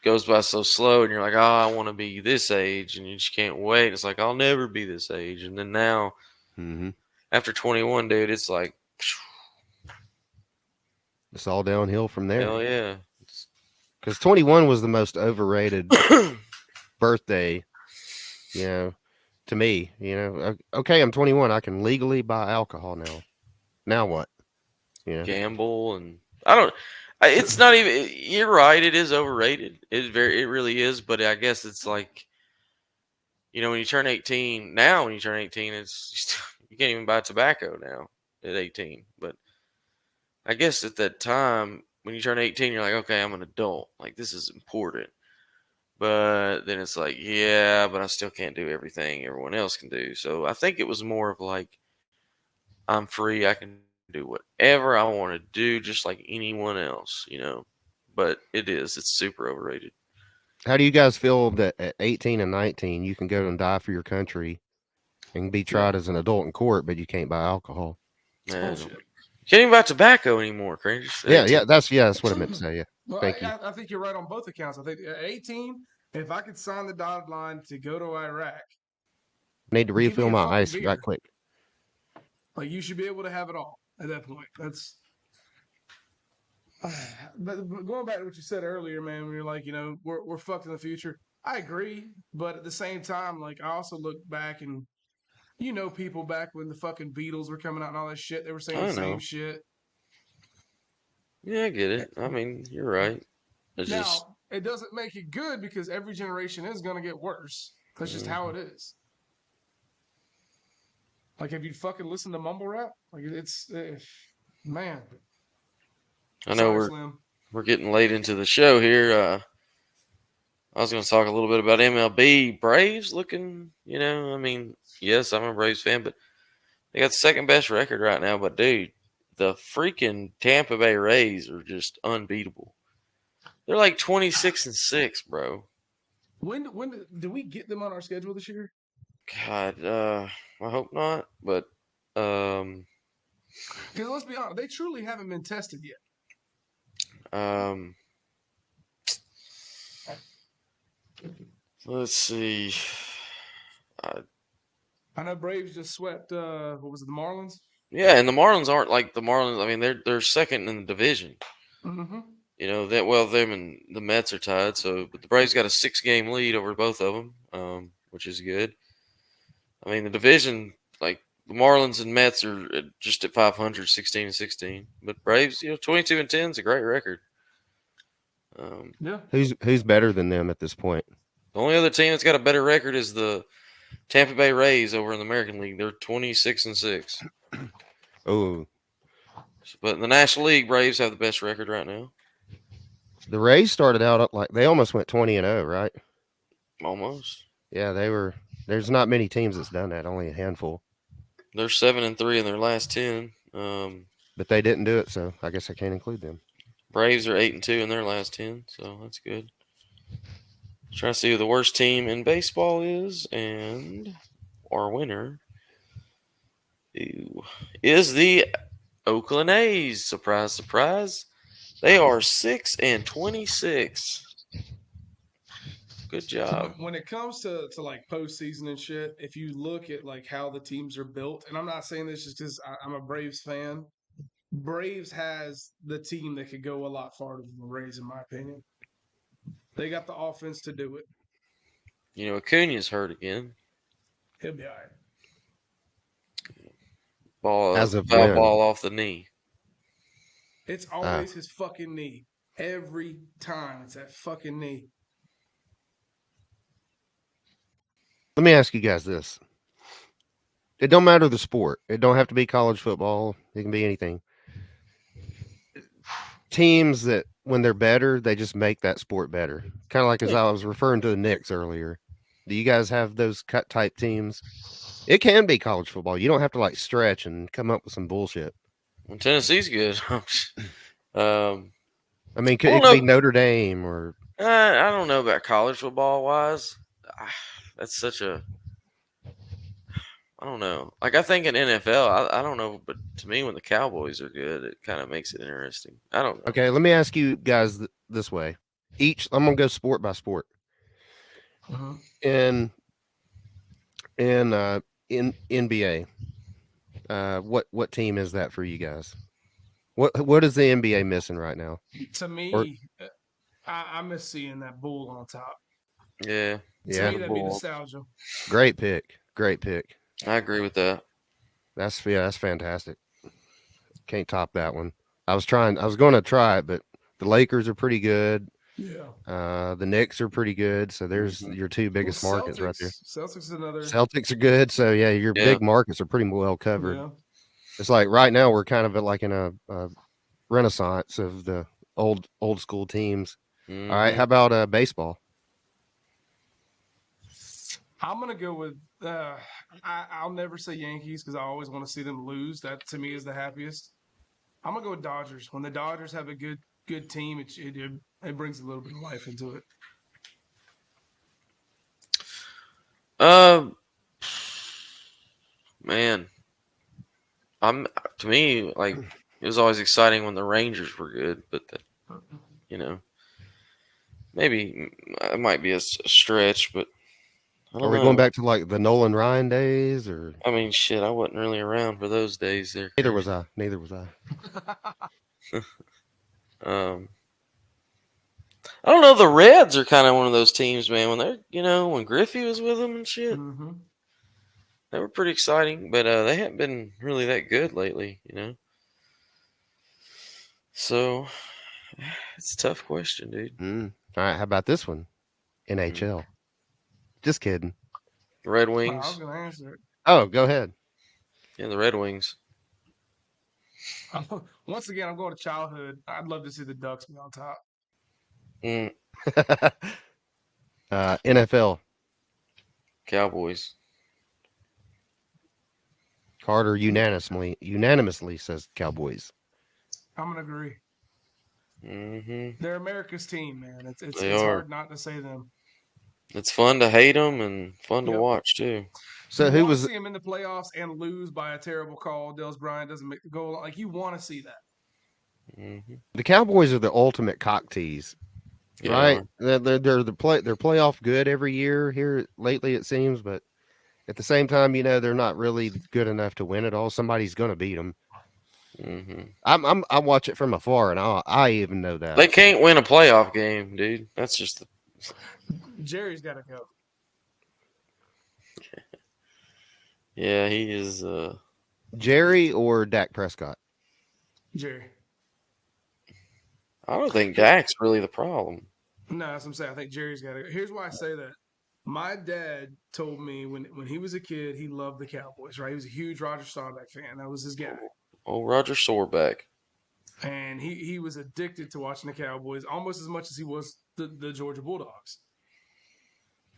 goes by so slow, and you're like, oh, I want to be this age, and you just can't wait. It's like, I'll never be this age. And then now, after 21, dude, it's like, it's all downhill from there. hell yeah. Because 21 was the most overrated birthday, to me. Okay, I'm 21. I can legally buy alcohol now. Now what? Gamble, and I don't. It's not even. You're right. It is overrated. It really is. But I guess it's like, when you turn 18 now, it's you can't even buy tobacco now at 18. But I guess at that time when you turn 18, you're like, okay, I'm an adult. Like, this is important. But then it's like, yeah, but I still can't do everything everyone else can do. So I think it was more of like, I'm free. I can do whatever I want to do, just like anyone else, But it's super overrated. How do you guys feel that at 18 and 19 you can go and die for your country and be tried as an adult in court, but you can't buy alcohol? Man, you can't even buy tobacco anymore, Craig. Yeah, that's what I meant to say. Yeah, well, thank you. I think you're right on both accounts. I think at 18, if I could sign the dotted line to go to Iraq, Need to refill my ice right quick. Like, you should be able to have it all at that point. That's. But going back to what you said earlier, man, when you're like, we're fucked in the future. I agree, but at the same time, like, I also look back and, people back when the fucking Beatles were coming out and all that shit, they were saying the same shit. Yeah, I get it. I mean, you're right. It doesn't make it good because every generation is going to get worse. That's just how it is. Like, have you fucking listened to mumble rap? Like, it's man. I know we're getting late into the show here. I was going to talk a little bit about MLB. Braves looking, yes, I'm a Braves fan, but they got the second best record right now. But dude, the freaking Tampa Bay Rays are just unbeatable. They're like 26-6, bro. When do we get them on our schedule this year? God, I hope not. But because let's be honest, they truly haven't been tested yet. Let's see. I know Braves just swept. What was it, the Marlins? Yeah, and the Marlins aren't like the Marlins. I mean, they're second in the division. Mm-hmm. Them and the Mets are tied. So, but the Braves got a 6-game lead over both of them, which is good. I mean, the division, like the Marlins and Mets are just at 500, 16-16. But Braves, 22-10 is a great record. Yeah. Who's better than them at this point? The only other team that's got a better record is the Tampa Bay Rays over in the American League. They're 26-6. Oh. But in the National League, Braves have the best record right now. The Rays started out like they almost went 20-0, right? Almost. Yeah, there's not many teams that's done that, only a handful. They're 7-3 in their last 10. But they didn't do it, so I guess I can't include them. Braves are 8-2 in their last 10, so that's good. Trying to see who the worst team in baseball is, and our winner is the Oakland A's. Surprise, surprise. They are 6-26. Good job. When it comes to like postseason and shit, if you look at like how the teams are built, and I'm not saying this just because I'm a Braves fan, Braves has the team that could go a lot farther than the Rays, in my opinion. They got the offense to do it. Acuna's hurt again. He'll be all right. Ball off the knee. It's always his fucking knee. Every time it's that fucking knee. Let me ask you guys this. It don't matter the sport. It don't have to be college football. It can be anything. Teams that when they're better, they just make that sport better. Kind of like as I was referring to the Knicks earlier. Do you guys have those cut type teams? It can be college football. You don't have to like stretch and come up with some bullshit. Well, Tennessee's good. I mean, it could be Notre Dame or I don't know about college football wise. That's such a I don't know. Like I think in NFL, I don't know, but to me, when the Cowboys are good, it kind of makes it interesting. I don't know. Okay, let me ask you guys this way. I'm gonna go sport by sport. In NBA, what team is that for you guys? What is the NBA missing right now? To me, I miss seeing that bull on top. Yeah. To me, that'd be nostalgia. Great pick. I agree with that. That's fantastic. Can't top that one. I was going to try it, but the Lakers are pretty good. Yeah. The Knicks are pretty good. So there's your two biggest markets right there. Celtics are good. So yeah, your big markets are pretty well covered. Yeah. It's like right now we're kind of like in a renaissance of the old school teams. Mm-hmm. All right. How about baseball? I'm going to go with I'll never say Yankees because I always want to see them lose. That to me is the happiest. I'm going to go with Dodgers. When the Dodgers have a good team, it brings a little bit of life into it. Man, to me, like it was always exciting when the Rangers were good, but maybe it might be a stretch, but are we going back to like the Nolan Ryan days, or? I mean, shit, I wasn't really around for those days there. Neither was I. I don't know. The Reds are kind of one of those teams, man. When they're, when Griffey was with them and shit, they were pretty exciting. But they haven't been really that good lately, So it's a tough question, dude. All right, how about this one? NHL. Just kidding. The Red Wings. I was going to answer it. Oh, go ahead. Yeah, the Red Wings. Once again, I'm going to childhood. I'd love to see the Ducks be on top. NFL. Cowboys. Carter unanimously says Cowboys. I'm going to agree. Mm-hmm. They're America's team, man. It's hard not to say them. It's fun to hate them and fun to watch too. So who was see him in the playoffs and lose by a terrible call? Dales Bryant doesn't make the goal. Like you want to see that. Mm-hmm. The Cowboys are the ultimate cock tease, right? They're playoff good every year here lately it seems, but at the same time, they're not really good enough to win it all. Somebody's going to beat them. Mm-hmm. I watch it from afar, and I even know that they can't win a playoff game, dude. That's just Jerry's got to go. Yeah, he is. Jerry or Dak Prescott? Jerry. I don't think Dak's really the problem. No, that's what I'm saying. I think Jerry's got to go. Here's why I say that. My dad told me when he was a kid, he loved the Cowboys, right? He was a huge Roger Staubach fan. That was his guy. Oh, Roger Staubach. And he was addicted to watching the Cowboys almost as much as he was the Georgia Bulldogs.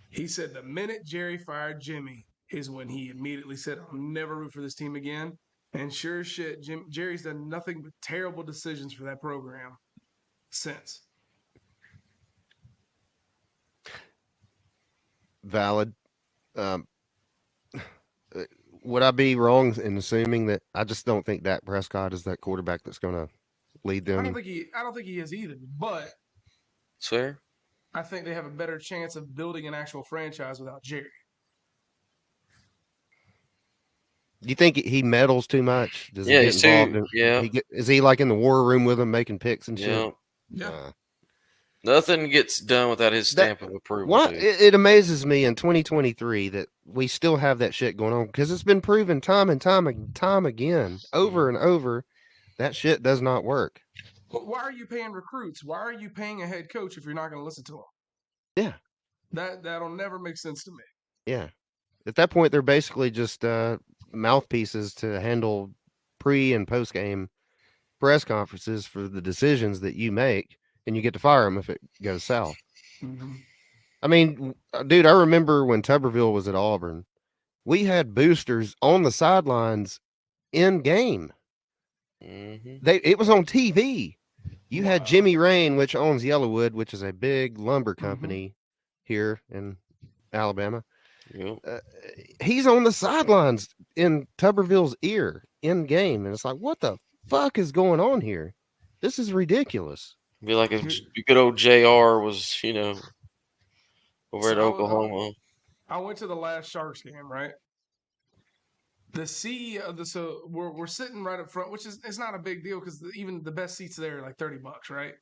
He said the minute Jerry fired Jimmy is when he immediately said, I'll never root for this team again. And sure as shit, Jerry's done nothing but terrible decisions for that program since. Valid. Would I be wrong in assuming that I just don't think Dak Prescott is that quarterback that's going to lead them? I don't think he is either, but fair. I think they have a better chance of building an actual franchise without Jerry. Do you think he meddles too much? Does yeah, he he's get involved too. Is he like in the war room with them making picks and shit? Yeah. Nothing gets done without his stamp of approval. What it amazes me in 2023 that we still have that shit going on because it's been proven time and time again, over and over, That shit does not work. But why are you paying recruits? Why are you paying a head coach if you're not going to listen to them? Yeah. That'll never make sense to me. Yeah. At that point, they're basically just mouthpieces to handle pre and post game press conferences for the decisions that you make, and you get to fire them if it goes south. Mm-hmm. I mean, dude, I remember when Tuberville was at Auburn, we had boosters on the sidelines in game. It was on TV. You had Jimmy Rain, which owns Yellowwood, which is a big lumber company here in Alabama. Yep. He's on the sidelines in Tuberville's ear in game, and it's like, what the fuck is going on here? This is ridiculous. Be like if good old JR was, over at Oklahoma. I went to the last Sharks game, right? The CEO, so we're sitting right up front, which is it's not a big deal because even the best seats there are like $30, right?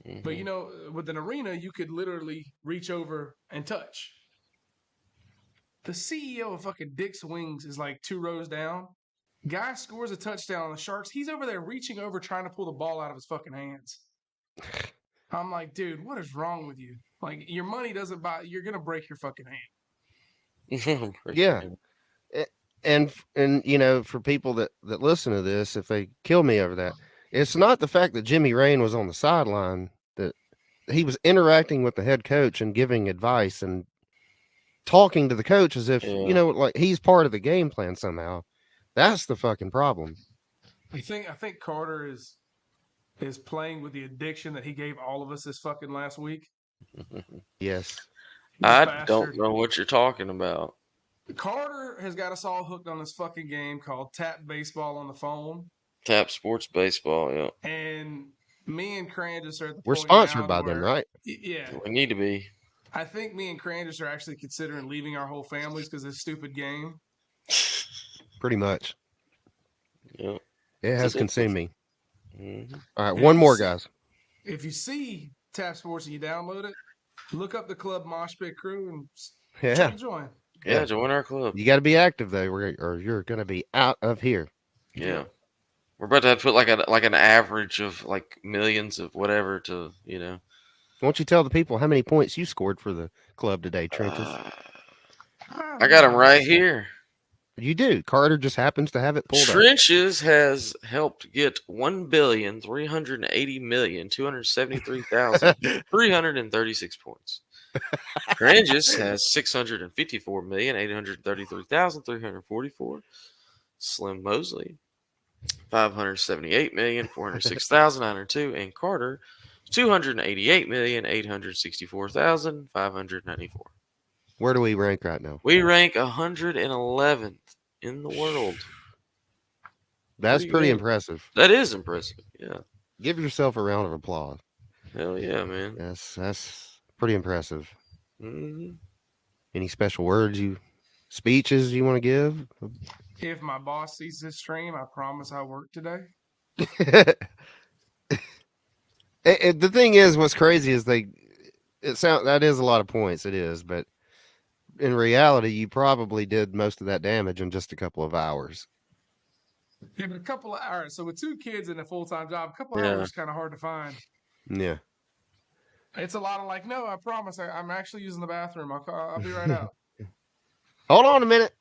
Mm-hmm. But with an arena, you could literally reach over and touch. The CEO of fucking Dick's Wings is like 2 rows down. Guy scores a touchdown on the Sharks. He's over there reaching over trying to pull the ball out of his fucking hands. I'm like, dude, what is wrong with you? Like, your money doesn't buy. You're gonna break your fucking hand. Yeah. And for people that listen to this, if they kill me over that, it's not the fact that Jimmy Rain was on the sideline, that he was interacting with the head coach and giving advice and talking to the coach as if like he's part of the game plan somehow. That's the fucking problem. I think Carter is playing with the addiction that he gave all of us this fucking last week. Yes. I don't know what you're talking about. Carter has got us all hooked on this fucking game called Tap Baseball on the phone. Tap Sports Baseball, yeah. And me and Crandis are at the We're sponsored by them, right? Yeah. We need to be. I think me and Crandis are actually considering leaving our whole families because of this stupid game. Pretty much. Yeah. It has consumed me. Mm-hmm. All right, one more, guys. If you see Tap Sports and you download it, look up the Club Mosh Pit Crew and try to join. Yeah, join our club. You got to be active though, or you're going to be out of here. Yeah, we're about to have to put like an average of like millions of whatever to Why don't you tell the people how many points you scored for the club today, Trenches? I got them right here. You do. Carter just happens to have it pulled Trenches has helped get 1,380,273,336 points. Trenches has 654,833,344. Slim Mosley, 578,406,902, and Carter, 288,864,594. Where do we rank right now? We rank 111th in the world. That's pretty impressive. That is impressive. Yeah. Give yourself a round of applause. Hell yeah, man. That's pretty impressive. Mm-hmm. Any special speeches you want to give? If my boss sees this stream, I promise I work today. The thing is, what's crazy is that is a lot of points. It is, but in reality, you probably did most of that damage in just a couple of hours. Yeah, but a couple of hours. So with 2 kids and a full-time job, a couple of hours is kind of hard to find. Yeah. It's a lot of like, no, I promise. I'm actually using the bathroom. I'll be right out. Hold on a minute.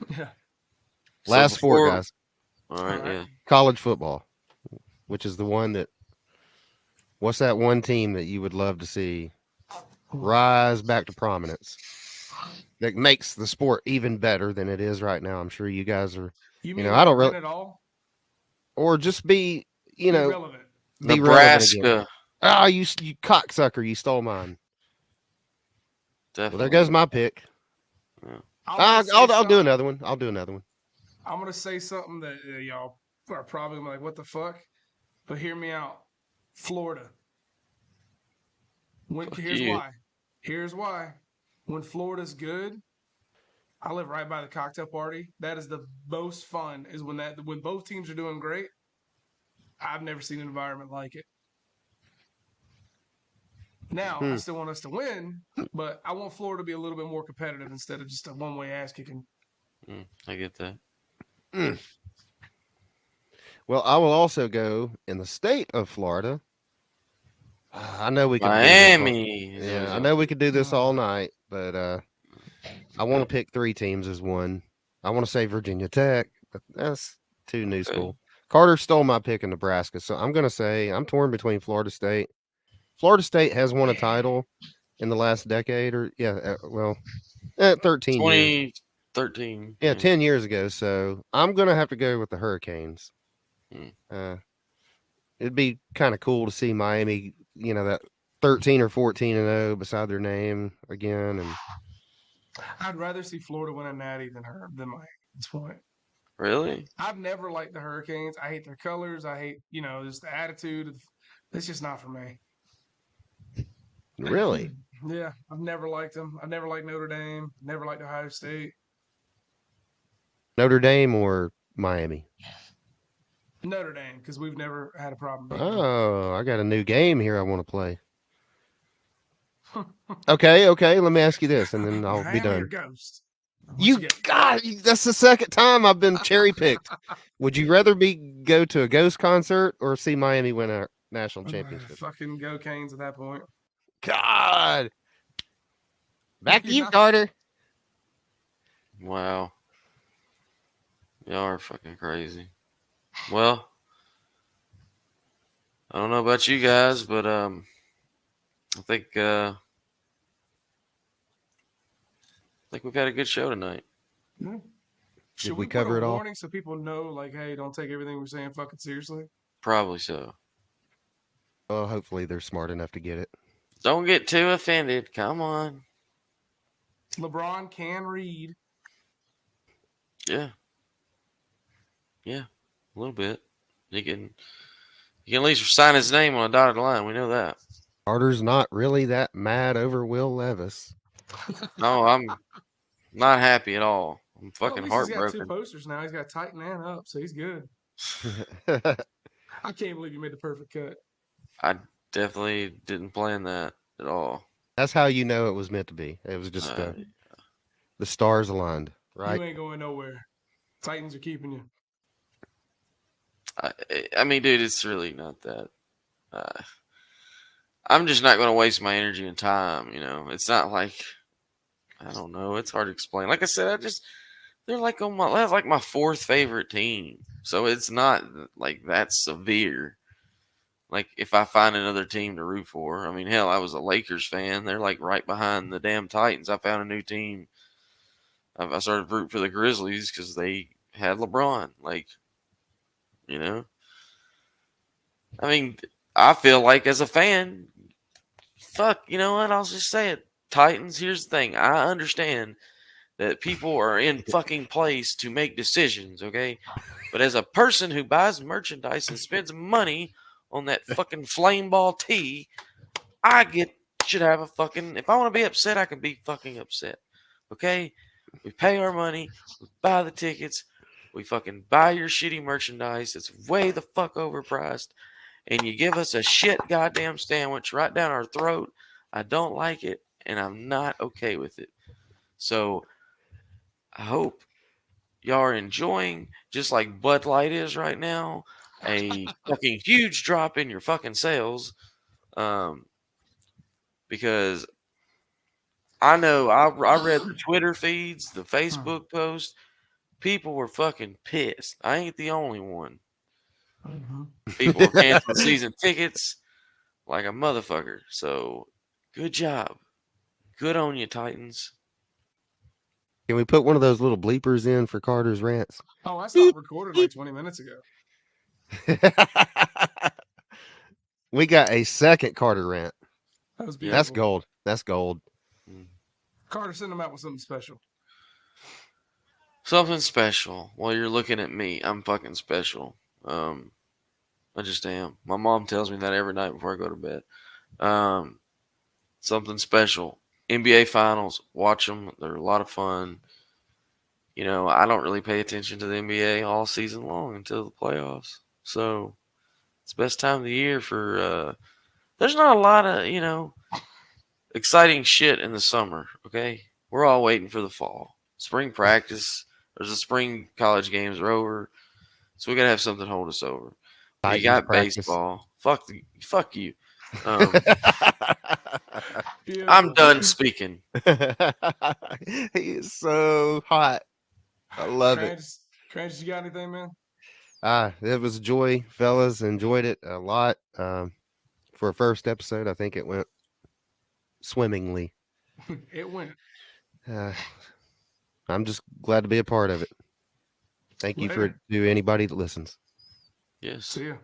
Yeah. Last sport, guys. All right, yeah. College football, which is the one that. What's that one team that you would love to see rise back to prominence? That makes the sport even better than it is right now. I'm sure you guys are. You mean I don't really at all, or just be relevant. Nebraska. Oh, you cocksucker! You stole mine. Definitely. Well, there goes my pick. Yeah. I'll do another one. I'll do another one. I'm gonna say something that y'all are probably gonna be like, "What the fuck?" But hear me out. Florida. Here's why. When Florida's good, I live right by the cocktail party. That is the most fun. Is when both teams are doing great. I've never seen an environment like it. Now, I still want us to win, but I want Florida to be a little bit more competitive instead of just a one-way ass kicking. I get that. Well, I will also go in the state of Florida. I know we could do Miami. this I know we could do this all night, but I want to pick 3 teams as one. I want to say Virginia Tech, but that's too new school. Carter stole my pick in Nebraska, so I'm going to say I'm torn between Florida State. Florida State has won a title in the last decade, or 13 years. 2013. Yeah, 10 years ago. So I'm going to have to go with the Hurricanes. It'd be kind of cool to see Miami, that 13 or 14-0 beside their name again. And I'd rather see Florida win a natty than Miami at this point. Really? I've never liked the Hurricanes. I hate their colors. I hate, just the attitude. It's just not for me. Really? Yeah, I've never liked them. I've never liked Notre Dame. Never liked Ohio State. Notre Dame or Miami? Notre Dame, because we've never had a problem. Oh, I got a new game here I want to play. Okay. Let me ask you this, and then I'll be done. Ghost. God, that's the second time I've been cherry picked. Would you rather go to a Ghost concert or see Miami win a national championship? Fucking go Canes at that point. God. Back to you, Carter. Wow. Y'all are fucking crazy. Well, I don't know about you guys, but I think we've had a good show tonight. Yeah. Should we cover it all? Warning so people know, like, hey, don't take everything we're saying fucking seriously. Probably so. Well, hopefully they're smart enough to get it. Don't get too offended. Come on. LeBron can read. Yeah. Yeah, a little bit. You can at least sign his name on a dotted line. We know that. Carter's not really that mad over Will Levis. No, I'm not happy at all. I'm fucking heartbroken. He's got 2 posters now. He's got Titan and Up, so he's good. I can't believe you made the perfect cut. I definitely didn't plan that at all. That's how you know it was meant to be. It was just the stars aligned, right? You ain't going nowhere. Titans are keeping you. I mean, dude, it's really not that. I'm just not going to waste my energy and time. It's not like, I don't know. It's hard to explain. Like I said, they're like that's like my 4th favorite team. So it's not like that severe. Like if I find another team to root for, I mean, hell, I was a Lakers fan. They're like right behind the damn Titans. I found a new team. I started rooting for the Grizzlies because they had LeBron. Like, I mean, I feel like as a fan, fuck, you know what? I'll just say it. Titans, here's the thing. I understand that people are in fucking place to make decisions, okay? But as a person who buys merchandise and spends money on that fucking flame ball tee, should have a fucking, if I want to be upset, I can be fucking upset, okay? We pay our money, we buy the tickets, we fucking buy your shitty merchandise. It's way the fuck overpriced. And you give us a shit goddamn sandwich right down our throat. I don't like it, and I'm not okay with it. So I hope y'all are enjoying, just like Bud Light is right now, a fucking huge drop in your fucking sales. Because I know I read the Twitter feeds, the Facebook posts. People were fucking pissed. I ain't the only one. People were canceling season tickets like a motherfucker. So, good job. Good on you, Titans. Can we put one of those little bleepers in for Carter's rants? Oh, I stopped recording like 20 minutes ago. We got a second Carter rant. That was beautiful. That's gold. That's gold. Carter, send them out with something special. Something special. Well, you're looking at me. I'm fucking special. I just am. My mom tells me that every night before I go to bed. Something special. NBA Finals. Watch them. They're a lot of fun. I don't really pay attention to the NBA all season long until the playoffs. So, it's the best time of the year for... there's not a lot of, exciting shit in the summer, okay? We're all waiting for the fall. Spring practice. There's the spring college games are over. So we gotta have something to hold us over. You Titans got practice. baseball. Fuck you. Yeah, I'm done speaking. He is so hot. I love it. Crans, you got anything, man? It was a joy, fellas. Enjoyed it a lot. For a first episode, I think it went swimmingly. It went. I'm just glad to be a part of it. Thank you Later. to anybody that listens. Yes. See ya.